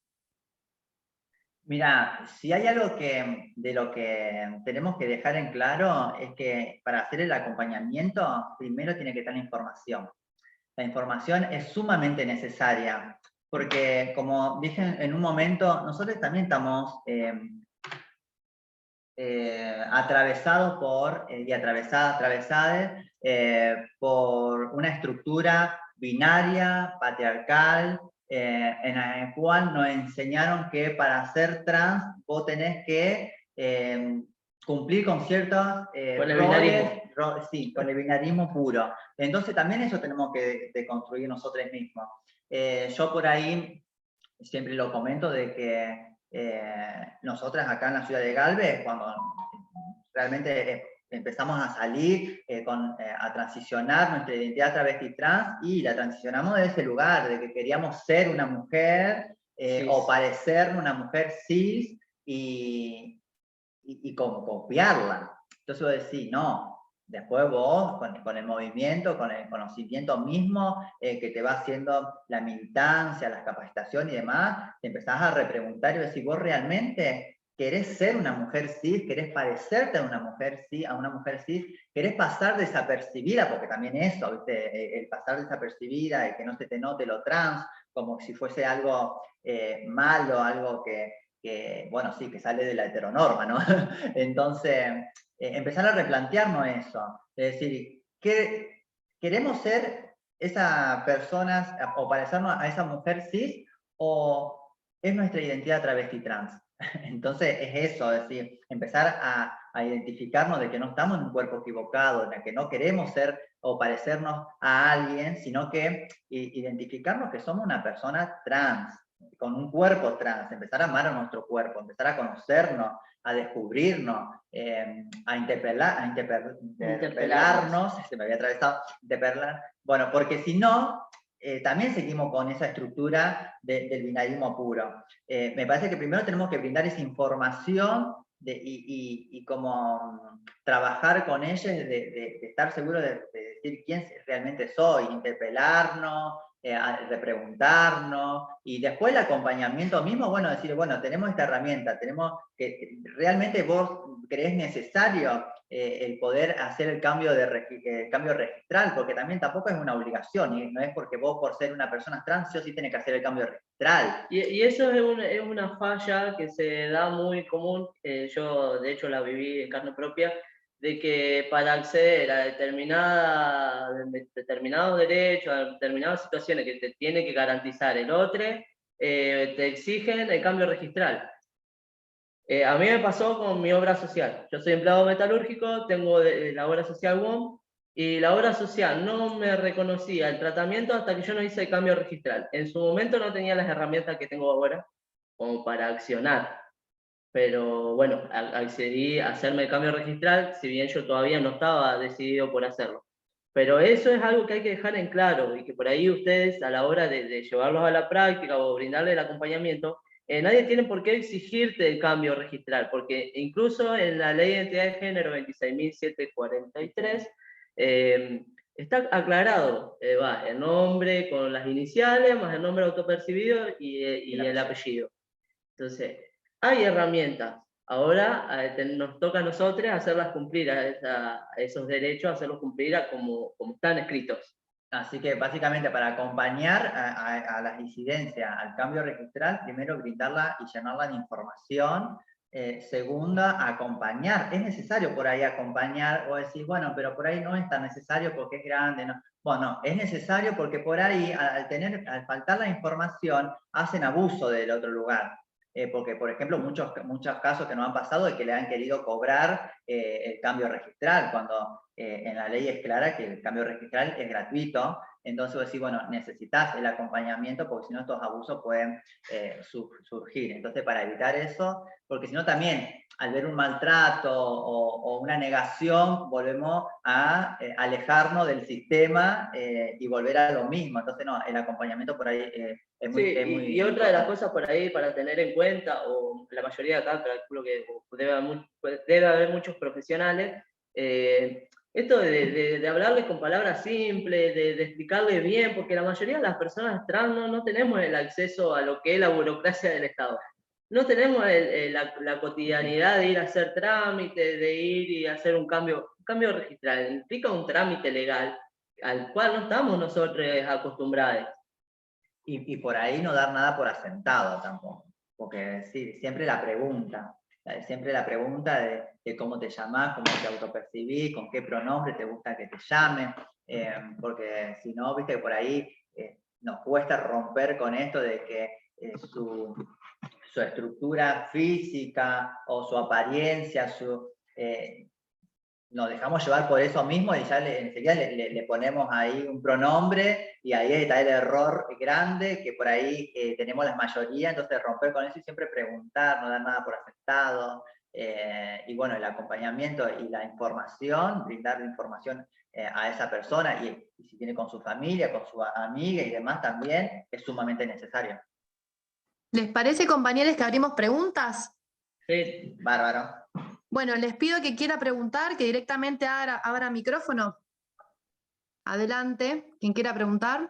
Mira, si hay algo de lo que tenemos que dejar en claro es que para hacer el acompañamiento, primero tiene que estar la información. La información es sumamente necesaria, porque como dije en un momento, nosotros también estamos atravesados atravesadas por una estructura binaria, patriarcal, en la cual nos enseñaron que para ser trans vos tenés que cumplir con ciertos con el binarismo. Sí, con el binarismo puro. Entonces también eso tenemos que construir nosotros mismos. Yo por ahí siempre lo comento de que nosotras acá en la ciudad de Galvez, cuando realmente empezamos a salir, a transicionar nuestra identidad travesti trans, y la transicionamos de ese lugar, de que queríamos ser una mujer o parecer una mujer cis y como copiarla. Entonces vos decís, no, después vos, con el movimiento, con el conocimiento mismo que te va haciendo la militancia, las capacitaciones y demás, te empezás a repreguntar y decir, vos realmente querés ser una mujer cis, querés parecerte a una mujer cis, querés pasar desapercibida, porque también eso, ¿viste? El pasar desapercibida, el que no se te note lo trans, como si fuese algo malo, algo que bueno, sí, que sale de la heteronorma, ¿no? Entonces, empezar a replantearnos eso, es decir, ¿queremos ser esa persona o parecernos a esa mujer cis o es nuestra identidad travesti trans. Entonces es eso, es decir, empezar a identificarnos de que no estamos en un cuerpo equivocado, de que no queremos ser o parecernos a alguien, sino que identificarnos que somos una persona trans, con un cuerpo trans, empezar a amar a nuestro cuerpo, empezar a conocernos, a descubrirnos, a interpelarnos, se me había atravesado, interpelar, bueno, porque si no, también seguimos con esa estructura del binarismo puro. Me parece que primero tenemos que brindar esa información y como trabajar con ellos, de estar seguro de decir quién realmente soy, interpelarnos, repreguntarnos, y después el acompañamiento mismo, bueno, decir, bueno, tenemos esta herramienta, tenemos que realmente vos creés necesario el poder hacer el cambio registral, porque también tampoco es una obligación, y no es porque vos por ser una persona trans sí o sí tenés que hacer el cambio registral. Y eso es una falla que se da muy común, yo de hecho la viví en carne propia, de que para acceder a determinados derechos, a determinadas situaciones que te tiene que garantizar el otro, te exigen el cambio registral. A mí me pasó con mi obra social. Yo soy empleado metalúrgico, tengo la obra social WOM, y la obra social no me reconocía el tratamiento hasta que yo no hice el cambio registral. En su momento no tenía las herramientas que tengo ahora como para accionar, pero bueno, accedí a hacerme el cambio registral, si bien yo todavía no estaba decidido por hacerlo. Pero eso es algo que hay que dejar en claro, y que por ahí ustedes a la hora de llevarlos a la práctica o brindarle el acompañamiento, nadie tiene por qué exigirte el cambio registral, porque incluso en la Ley de Identidad de Género 26.743 está aclarado, va el nombre con las iniciales, más el nombre autopercibido y el apellido. Entonces, hay herramientas. Ahora nos toca a nosotros hacerlas cumplir, a esos derechos, hacerlos cumplir como están escritos. Así que básicamente para acompañar a las disidencias al cambio registral, primero brindarla y llenarla de información. Segunda, acompañar. Es necesario por ahí acompañar o decir, bueno, pero por ahí no es tan necesario porque es grande. No. Bueno, es necesario porque por ahí, al faltar la información, hacen abuso del otro lugar. Porque, por ejemplo, muchos casos que nos han pasado de que le han querido cobrar el cambio registral, cuando en la ley es clara que el cambio registral es gratuito. Entonces vos decís, bueno, necesitas el acompañamiento porque si no estos abusos pueden surgir. Entonces, para evitar eso, porque si no también al ver un maltrato o una negación, volvemos a alejarnos del sistema y volver a lo mismo. Entonces, no, el acompañamiento por ahí es muy, sí, es muy y otra de las cosas por ahí para tener en cuenta, o la mayoría de acá, calculo que debe haber muchos profesionales, esto de hablarles con palabras simples, de explicarles bien, porque la mayoría de las personas trans no tenemos el acceso a lo que es la burocracia del Estado. No tenemos la cotidianidad de ir a hacer trámites, de ir y hacer un cambio registral. Implica un trámite legal al cual no estamos nosotros acostumbrados. Y por ahí no dar nada por asentado tampoco, porque sí, siempre la pregunta de cómo te llamás, cómo te autopercibís, con qué pronombre te gusta que te llamen, porque si no, viste que por ahí nos cuesta romper con esto de que su estructura física o su apariencia, nos dejamos llevar por eso mismo y ya enseguida le ponemos ahí un pronombre y ahí está el error grande que por ahí tenemos la mayoría, entonces romper con eso y siempre preguntar, no dar nada por aceptado, y bueno, el acompañamiento y la información, brindar la información a esa persona y si tiene con su familia, con su amiga y demás también, es sumamente necesario. ¿Les parece, compañeros, que abrimos preguntas? Sí. Bárbaro. Bueno, les pido que quiera preguntar, que directamente abra micrófono. Adelante, quien quiera preguntar.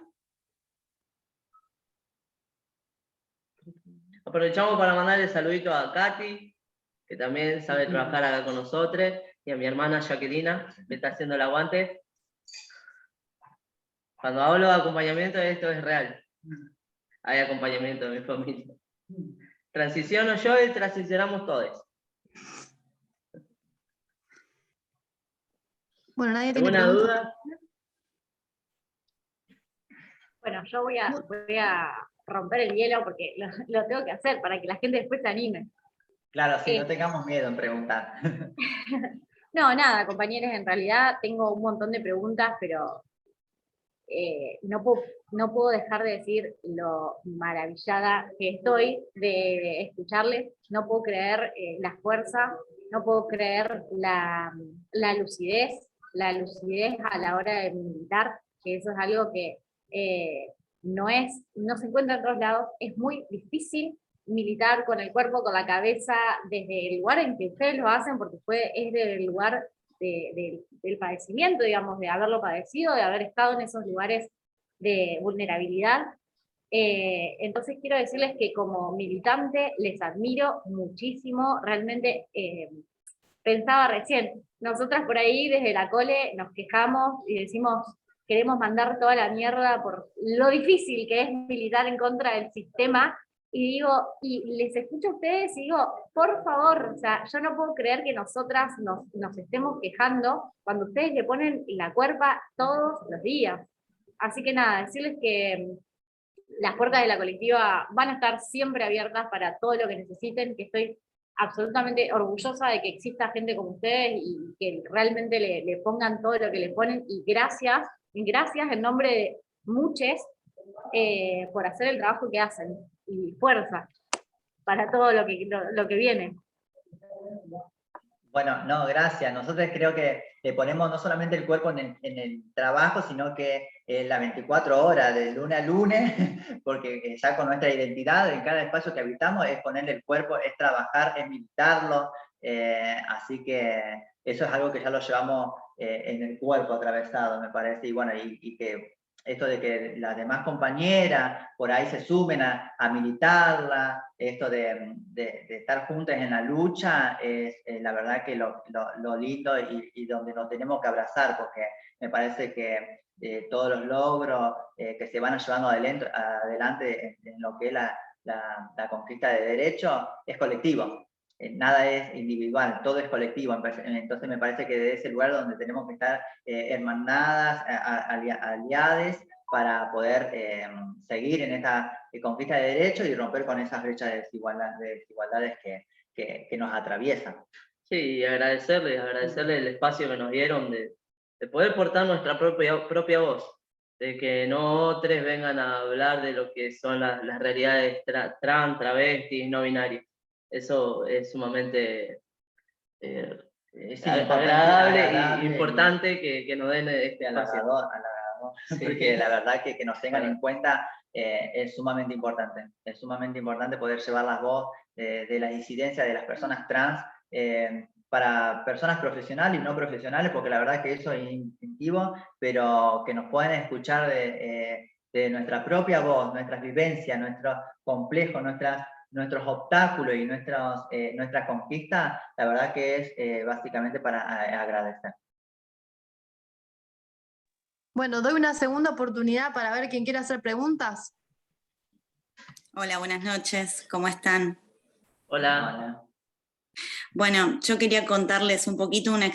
Aprovechamos para mandarle saludito a Katy, que también sabe trabajar acá con nosotros, y a mi hermana Jacquelina, que está haciendo el aguante. Cuando hablo de acompañamiento, esto es real. Hay acompañamiento de mi familia. Transiciono yo y transicionamos todos. Bueno, nadie tiene ¿Alguna preguntas. duda? Bueno, yo voy a romper el hielo porque lo tengo que hacer para que la gente después se anime. Claro, sí, no tengamos miedo en preguntar. No, nada, compañeros, en realidad tengo un montón de preguntas, pero no puedo dejar de decir lo maravillada que estoy de escucharles. No puedo creer la fuerza, no puedo creer la lucidez a la hora de militar, que eso es algo que no se encuentra en otros lados. Es muy difícil militar con el cuerpo, con la cabeza, desde el lugar en que ustedes lo hacen, porque es del lugar del padecimiento, digamos, de haberlo padecido, de haber estado en esos lugares de vulnerabilidad. Entonces quiero decirles que como militante les admiro muchísimo, realmente pensaba recién, nosotras por ahí desde la Cole nos quejamos y decimos, queremos mandar toda la mierda por lo difícil que es militar en contra del sistema, y digo, y les escucho a ustedes y digo, por favor, o sea, yo no puedo creer que nosotras nos estemos quejando cuando ustedes le ponen la cuerpa todos los días. Así que nada, decirles que las puertas de la colectiva van a estar siempre abiertas para todo lo que necesiten, que estoy absolutamente orgullosa de que exista gente como ustedes y que realmente le pongan todo lo que le ponen, y gracias en nombre de muchos por hacer el trabajo que hacen, y fuerza para todo lo que viene. Bueno, no, gracias. Nosotros creo que le ponemos no solamente el cuerpo en el trabajo, sino que las 24 horas, de lunes a lunes, porque ya con nuestra identidad en cada espacio que habitamos es ponerle el cuerpo, es trabajar, es militarlo, así que eso es algo que ya lo llevamos en el cuerpo atravesado, me parece, y bueno, y que esto de que las demás compañeras por ahí se sumen a militarla, esto de estar juntas en la lucha, es la verdad que lo lindo y donde nos tenemos que abrazar, porque me parece que todos los logros que se van llevando adelante en lo que es la conquista de derechos es colectivo. Nada es individual, todo es colectivo. Entonces me parece que desde ese lugar donde tenemos que estar hermanadas, aliadas, para poder seguir en esta conquista de derechos y romper con esas brechas de desigualdades que nos atraviesan. Sí, y agradecerles el espacio que nos dieron de poder portar nuestra propia voz, de que no otros vengan a hablar de lo que son las realidades trans, travestis, no binarias. Eso es sumamente agradable e importante que nos den este espacio. Halagador, sí. Porque la verdad que nos tengan en cuenta es sumamente importante. Es sumamente importante poder llevar la voz de la disidencia de las personas trans para personas profesionales y no profesionales, porque la verdad que eso es instintivo, pero que nos puedan escuchar de nuestra propia voz, nuestras vivencias, nuestros complejos, nuestros obstáculos y nuestra conquista, la verdad que es básicamente para agradecer. Bueno, doy una segunda oportunidad para ver quién quiere hacer preguntas. Hola, buenas noches, ¿cómo están? Hola. Bueno, yo quería contarles un poquito una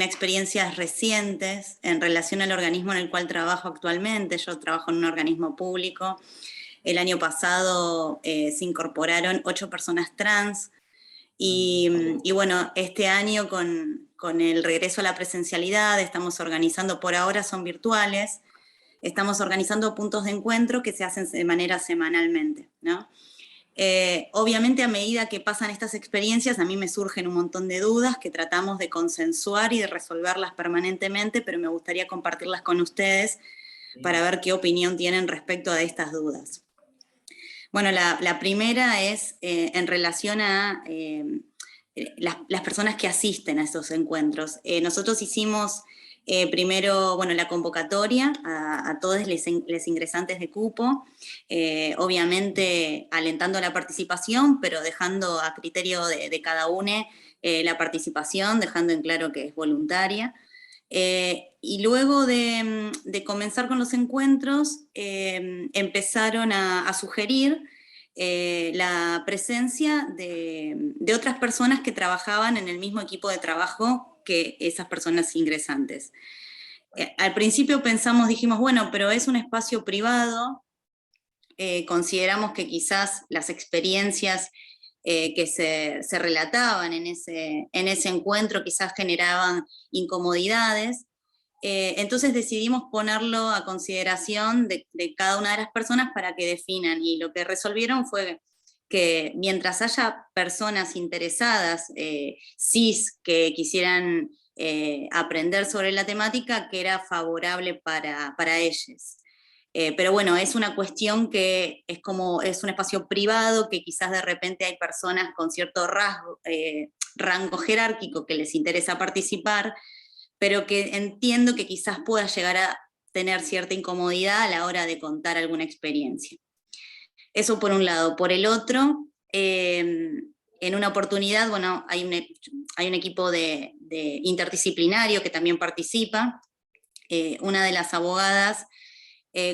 experiencias recientes en relación al organismo en el cual trabajo actualmente. Yo trabajo en un organismo público. El año pasado se incorporaron 8 personas trans y bueno, este año con el regreso a la presencialidad estamos organizando, por ahora son virtuales, estamos organizando puntos de encuentro que se hacen de manera semanalmente, ¿no? Obviamente a medida que pasan estas experiencias a mí me surgen un montón de dudas que tratamos de consensuar y de resolverlas permanentemente, pero me gustaría compartirlas con ustedes para ver qué opinión tienen respecto a estas dudas. Bueno, la primera es en relación a las personas que asisten a estos encuentros. Nosotros hicimos primero, bueno, la convocatoria a todos los ingresantes de cupo, obviamente alentando la participación, pero dejando a criterio de cada uno la participación, dejando en claro que es voluntaria. Y luego de comenzar con los encuentros, empezaron a sugerir la presencia de otras personas que trabajaban en el mismo equipo de trabajo que esas personas ingresantes. al principio dijimos, bueno, pero es un espacio privado, consideramos que quizás las experiencias que se relataban en ese encuentro quizás generaban incomodidades, entonces decidimos ponerlo a consideración de cada una de las personas para que definan, y lo que resolvieron fue que mientras haya personas interesadas, cis, que quisieran aprender sobre la temática, que era favorable para ellos. Pero bueno, es una cuestión que es un espacio privado, que quizás de repente hay personas con cierto rango jerárquico que les interesa participar, pero que entiendo que quizás pueda llegar a tener cierta incomodidad a la hora de contar alguna experiencia. Eso por un lado. Por el otro, en una oportunidad, bueno, hay un equipo de interdisciplinario que también participa. Una de las abogadas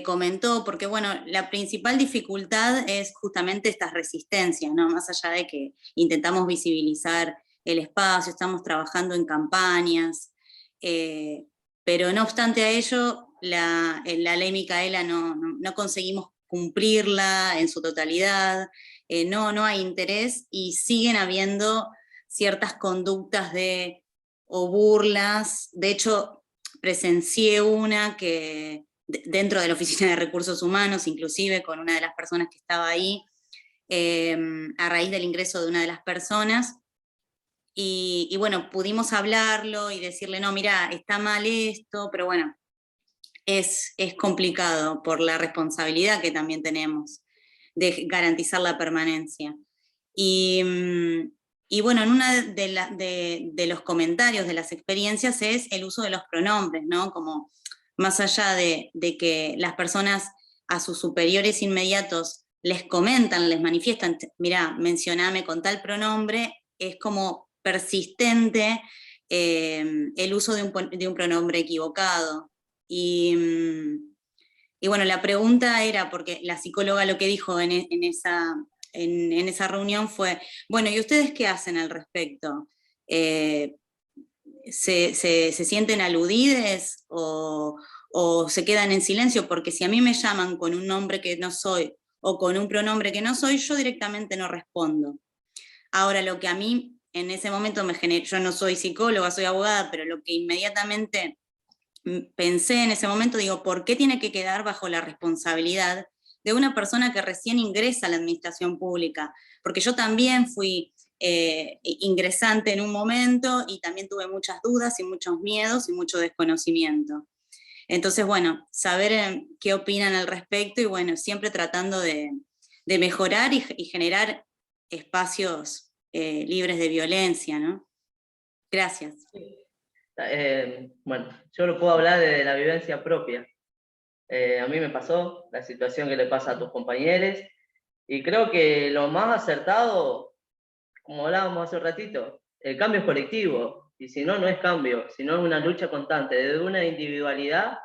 comentó, porque bueno, la principal dificultad es justamente estas resistencias, ¿no? Más allá de que intentamos visibilizar el espacio, estamos trabajando en campañas, pero no obstante a ello, la ley Micaela no conseguimos cumplirla en su totalidad, no hay interés, y siguen habiendo ciertas conductas o burlas. De hecho, presencié una que dentro de la Oficina de Recursos Humanos, inclusive con una de las personas que estaba ahí, a raíz del ingreso de una de las personas, y bueno, pudimos hablarlo y decirle, no, mira, está mal esto, pero bueno, es complicado por la responsabilidad que también tenemos de garantizar la permanencia. Y bueno, en una de los comentarios de las experiencias es el uso de los pronombres, ¿no? Como más allá de que las personas a sus superiores inmediatos les comentan, les manifiestan, mirá, mencioname con tal pronombre, es como persistente el uso de un pronombre equivocado. Y bueno, la pregunta era, porque la psicóloga lo que dijo en esa reunión fue, bueno, ¿y ustedes qué hacen al respecto? ¿Se sienten aludides o se quedan en silencio? Porque si a mí me llaman con un nombre que no soy o con un pronombre que no soy, yo directamente no respondo. Ahora, lo que a mí en ese momento me generó, yo no soy psicóloga, soy abogada, pero lo que inmediatamente pensé en ese momento, digo, ¿por qué tiene que quedar bajo la responsabilidad de una persona que recién ingresa a la administración pública? Porque yo también fui ingresante en un momento y también tuve muchas dudas y muchos miedos y mucho desconocimiento. Entonces, bueno, saber qué opinan al respecto, y bueno, siempre tratando de mejorar y generar espacios libres de violencia, ¿no? Gracias. Bueno, yo lo puedo hablar de la vivencia propia. A mí me pasó la situación que le pasa a tus compañeros, y creo que lo más acertado, como hablábamos hace un ratito, el cambio es colectivo, y si no, no es cambio, sino es una lucha constante, desde una individualidad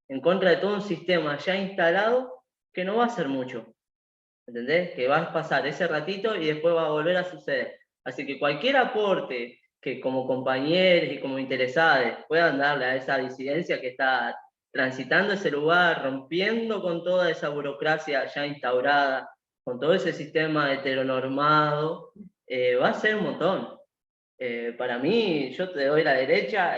en contra de todo un sistema ya instalado que no va a ser mucho, ¿entendés? Que va a pasar ese ratito y después va a volver a suceder. Así que cualquier aporte que como compañeros y como interesados puedan darle a esa disidencia que está transitando ese lugar, rompiendo con toda esa burocracia ya instaurada, con todo ese sistema heteronormado, va a ser un montón. Para mí, yo te doy la derecha,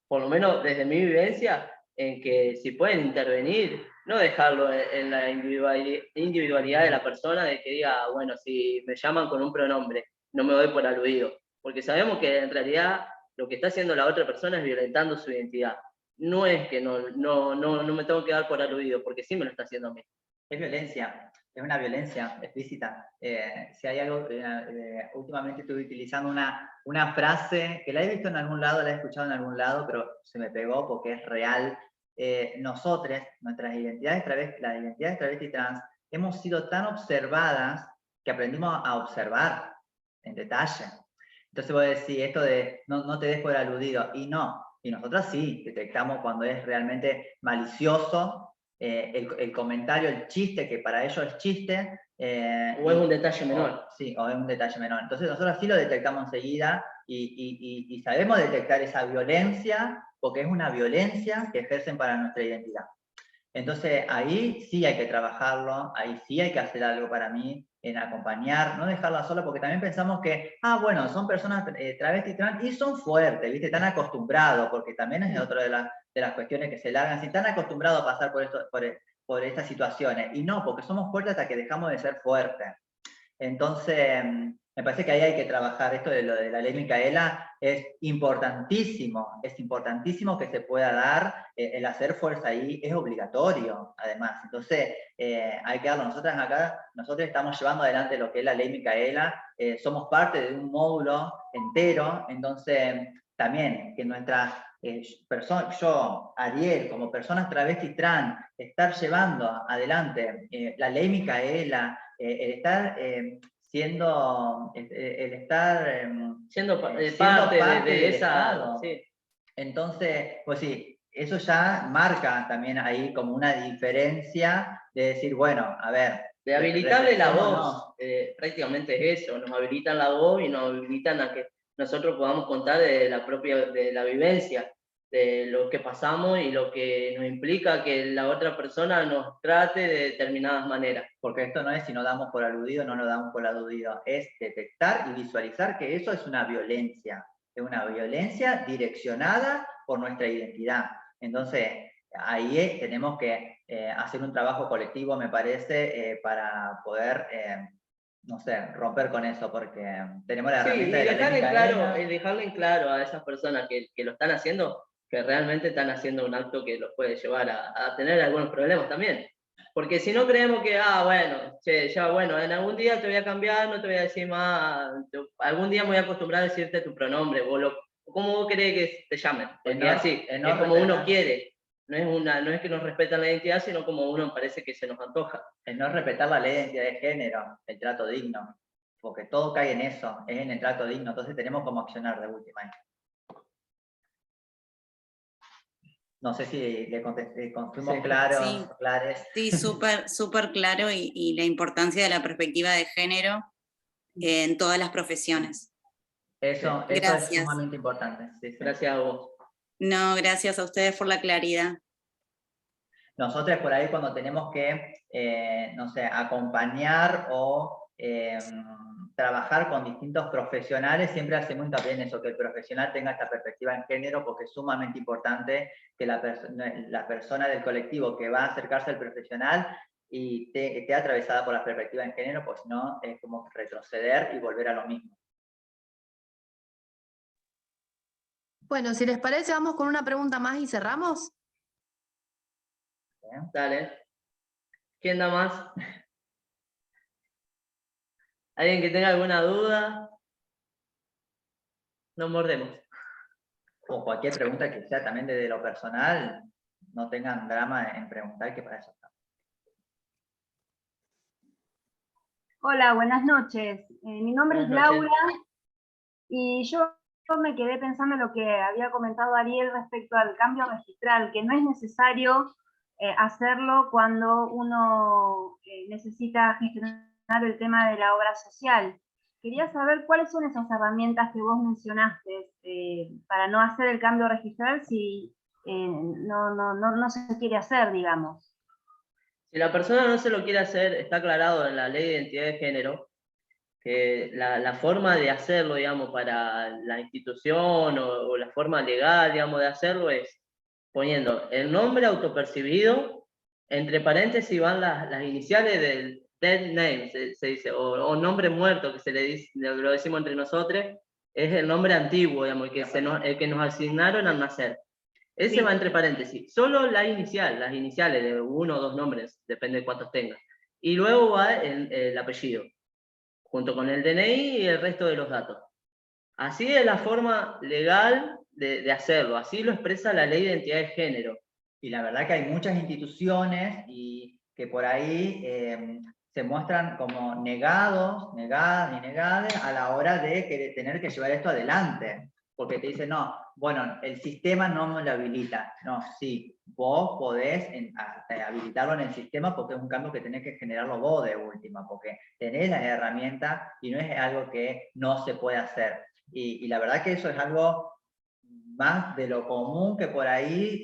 por lo menos desde mi vivencia, en que si pueden intervenir, no dejarlo en la individualidad de la persona, de que diga, bueno, si me llaman con un pronombre, no me doy por aludido, porque sabemos que en realidad lo que está haciendo la otra persona es violentando su identidad. No es que no me tengo que dar por aludido, porque sí me lo está haciendo a mí. Es violencia, es una violencia explícita. Si hay algo, últimamente estuve utilizando una frase que la he visto en algún lado, la he escuchado en algún lado, pero se me pegó porque es real. Nosotros, nuestras identidades travesti, las identidades travesti y trans, hemos sido tan observadas que aprendimos a observar en detalle. Entonces voy a decir esto de no te des por aludido, y no, y nosotros sí detectamos cuando es realmente malicioso, el comentario, el chiste, que para ellos es chiste. O es un detalle menor. Sí, o es un detalle menor. Entonces nosotros sí lo detectamos enseguida, y sabemos detectar esa violencia, porque es una violencia que ejercen para nuestra identidad. Entonces ahí sí hay que trabajarlo, ahí sí hay que hacer algo para mí, en acompañar, no dejarla sola, porque también pensamos que, bueno, son personas travesti, trans, y son fuertes, ¿viste? Están acostumbrados, porque también es otra de las cuestiones que se largan, si están acostumbrados a pasar por estas situaciones, y no, porque somos fuertes hasta que dejamos de ser fuertes. Entonces, me parece que ahí hay que trabajar. Esto de lo de la ley Micaela es importantísimo que se pueda dar. El hacer fuerza ahí es obligatorio, además. Entonces, hay que darlo. Nosotros estamos llevando adelante lo que es la ley Micaela, somos parte de un módulo entero, entonces también que nuestras yo, Ariel, como personas travesti trans, estar llevando adelante la ley Micaela, el estar siendo parte de del esa... Estado. Sí. Entonces, pues sí, eso ya marca también ahí como una diferencia de decir, bueno, a ver. De habilitarle la voz, prácticamente es eso, nos habilitan la voz y nos habilitan a que nosotros podamos contar de la vivencia, de lo que pasamos y lo que nos implica que la otra persona nos trate de determinadas maneras. Porque esto no es si no damos por aludido, no lo damos por aludido, es detectar y visualizar que eso es una violencia direccionada por nuestra identidad. Entonces, ahí tenemos que hacer un trabajo colectivo, me parece, para poder, no sé, romper con eso, porque tenemos la herramienta de la ley Micaela. Dejarle en claro a esas personas que lo están haciendo, que realmente están haciendo un acto que los puede llevar a tener algunos problemas también. Porque si no creemos que, bueno, en algún día te voy a cambiar, no te voy a decir más, algún día me voy a acostumbrar a decirte tu pronombre, ¿cómo vos querés que te llamen? Porque así, es como uno quiere. No es que nos respetan la identidad, sino como uno parece que se nos antoja. Es no respetar la ley de identidad de género, el trato digno, porque todo cae en eso, es en el trato digno, entonces tenemos como accionar de última. No sé si le contesté, fuimos claros. Sí, súper claro y la importancia de la perspectiva de género en todas las profesiones. Eso es sumamente importante. Sí. Gracias a vos. No, gracias a ustedes por la claridad. Nosotros por ahí cuando tenemos que, no sé, acompañar o trabajar con distintos profesionales, siempre hacemos hincapié en eso, que el profesional tenga esta perspectiva en género, porque es sumamente importante que la persona del colectivo que va a acercarse al profesional y esté atravesada por la perspectiva en género, pues no, es como retroceder y volver a lo mismo. Bueno, si les parece, vamos con una pregunta más y cerramos. ¿Bien? Dale. ¿Quién da más? ¿Alguien que tenga alguna duda? Nos mordemos. O cualquier pregunta que sea también desde lo personal, no tengan drama en preguntar, que para eso está. Hola, buenas noches. Mi nombre es Laura y yo me quedé pensando en lo que había comentado Ariel respecto al cambio registral, que no es necesario hacerlo cuando uno necesita gestionar el tema de la obra social. Quería saber cuáles son esas herramientas que vos mencionaste para no hacer el cambio registral si no se quiere hacer, digamos. Si la persona no se lo quiere hacer, está aclarado en la ley de identidad de género que la forma de hacerlo, digamos, para la institución o la forma legal, digamos, de hacerlo es poniendo el nombre autopercibido, entre paréntesis van las iniciales del dead name, se dice, o nombre muerto, que se le dice, lo decimos entre nosotros, es el nombre antiguo, digamos, el que nos asignaron al nacer. Ese va entre paréntesis. Solo las iniciales de uno o dos nombres, depende de cuántos tengas. Y luego va el apellido, junto con el DNI y el resto de los datos. Así es la forma legal de hacerlo, así lo expresa la ley de identidad de género. Y la verdad que hay muchas instituciones y que por ahí se muestran como negadas y negadas a la hora de tener que llevar esto adelante. Porque te dicen, no, bueno, el sistema no me lo habilita. No, sí, vos podés habilitarlo en el sistema porque es un cambio que tenés que generarlo vos de última, porque tenés las herramientas y no es algo que no se puede hacer. y la verdad que eso es algo más de lo común que por ahí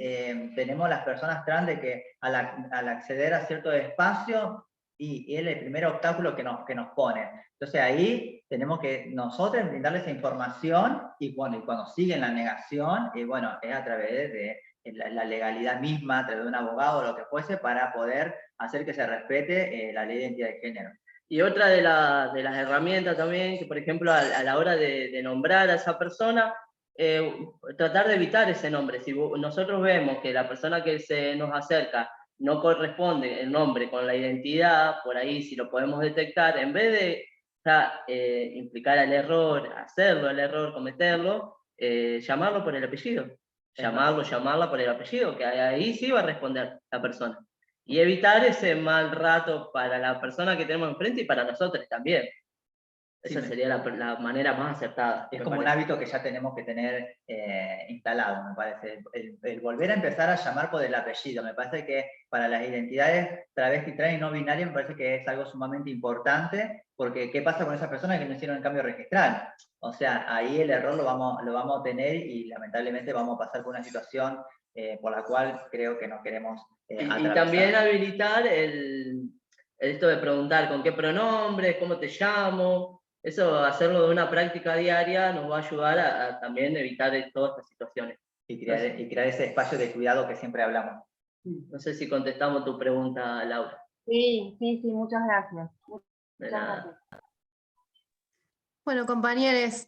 tenemos las personas trans, de que al acceder a ciertos espacios, y es el primer obstáculo que nos pone. Entonces ahí tenemos que nosotros brindarles esa información, y bueno, y cuando siguen la negación, y bueno, es a través de la legalidad misma, a través de un abogado o lo que fuese, para poder hacer que se respete la ley de identidad de género. Y otra de las herramientas también, que por ejemplo a la hora de nombrar a esa persona, tratar de evitar ese nombre. Si nosotros vemos que la persona que se nos acerca no corresponde el nombre con la identidad, por ahí si lo podemos detectar, en vez de implicar el error, hacerlo el error, cometerlo, llamarlo por el apellido. Llamarla por el apellido, que ahí sí va a responder la persona. Y evitar ese mal rato para la persona que tenemos enfrente y para nosotros también. Esa sería la manera más acertada. Es como un hábito que ya tenemos que tener instalado, me parece. El volver a empezar a llamar por el apellido. Me parece que para las identidades travesti, trans y no binarias, me parece que es algo sumamente importante, porque ¿qué pasa con esas personas que no hicieron el cambio registral? O sea, ahí el error lo vamos a tener, y lamentablemente vamos a pasar por una situación por la cual creo que no queremos atravesar. Y también habilitar esto de preguntar con qué pronombre, cómo te llamo. Eso, hacerlo de una práctica diaria, nos va a ayudar a también evitar todas estas situaciones. Y crear ese espacio de cuidado que siempre hablamos. No sé si contestamos tu pregunta, Laura. Sí, muchas gracias. De nada. Bueno, compañeros,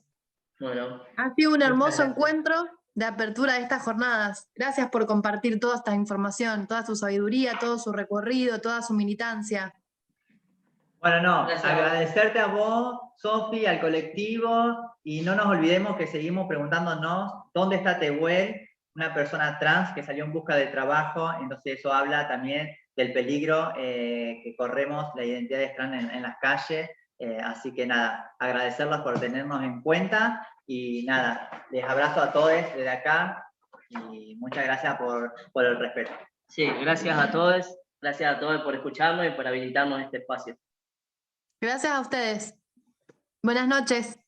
Bueno, ha sido un hermoso gracias. encuentro de apertura de estas jornadas. Gracias por compartir toda esta información, toda su sabiduría, todo su recorrido, toda su militancia. Bueno, no, Gracias. agradecerte a vos, Sofi, al colectivo, y no nos olvidemos que seguimos preguntándonos dónde está Tehuel, una persona trans que salió en busca de trabajo. Entonces eso habla también del peligro que corremos las identidades trans en las calles. Así que nada, agradecerlos por tenernos en cuenta, y nada, les abrazo a todos desde acá, y muchas gracias por el respeto. sí, gracias a todos por escucharnos y por habilitarnos este espacio. Gracias a ustedes. Buenas noches.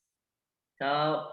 Chao.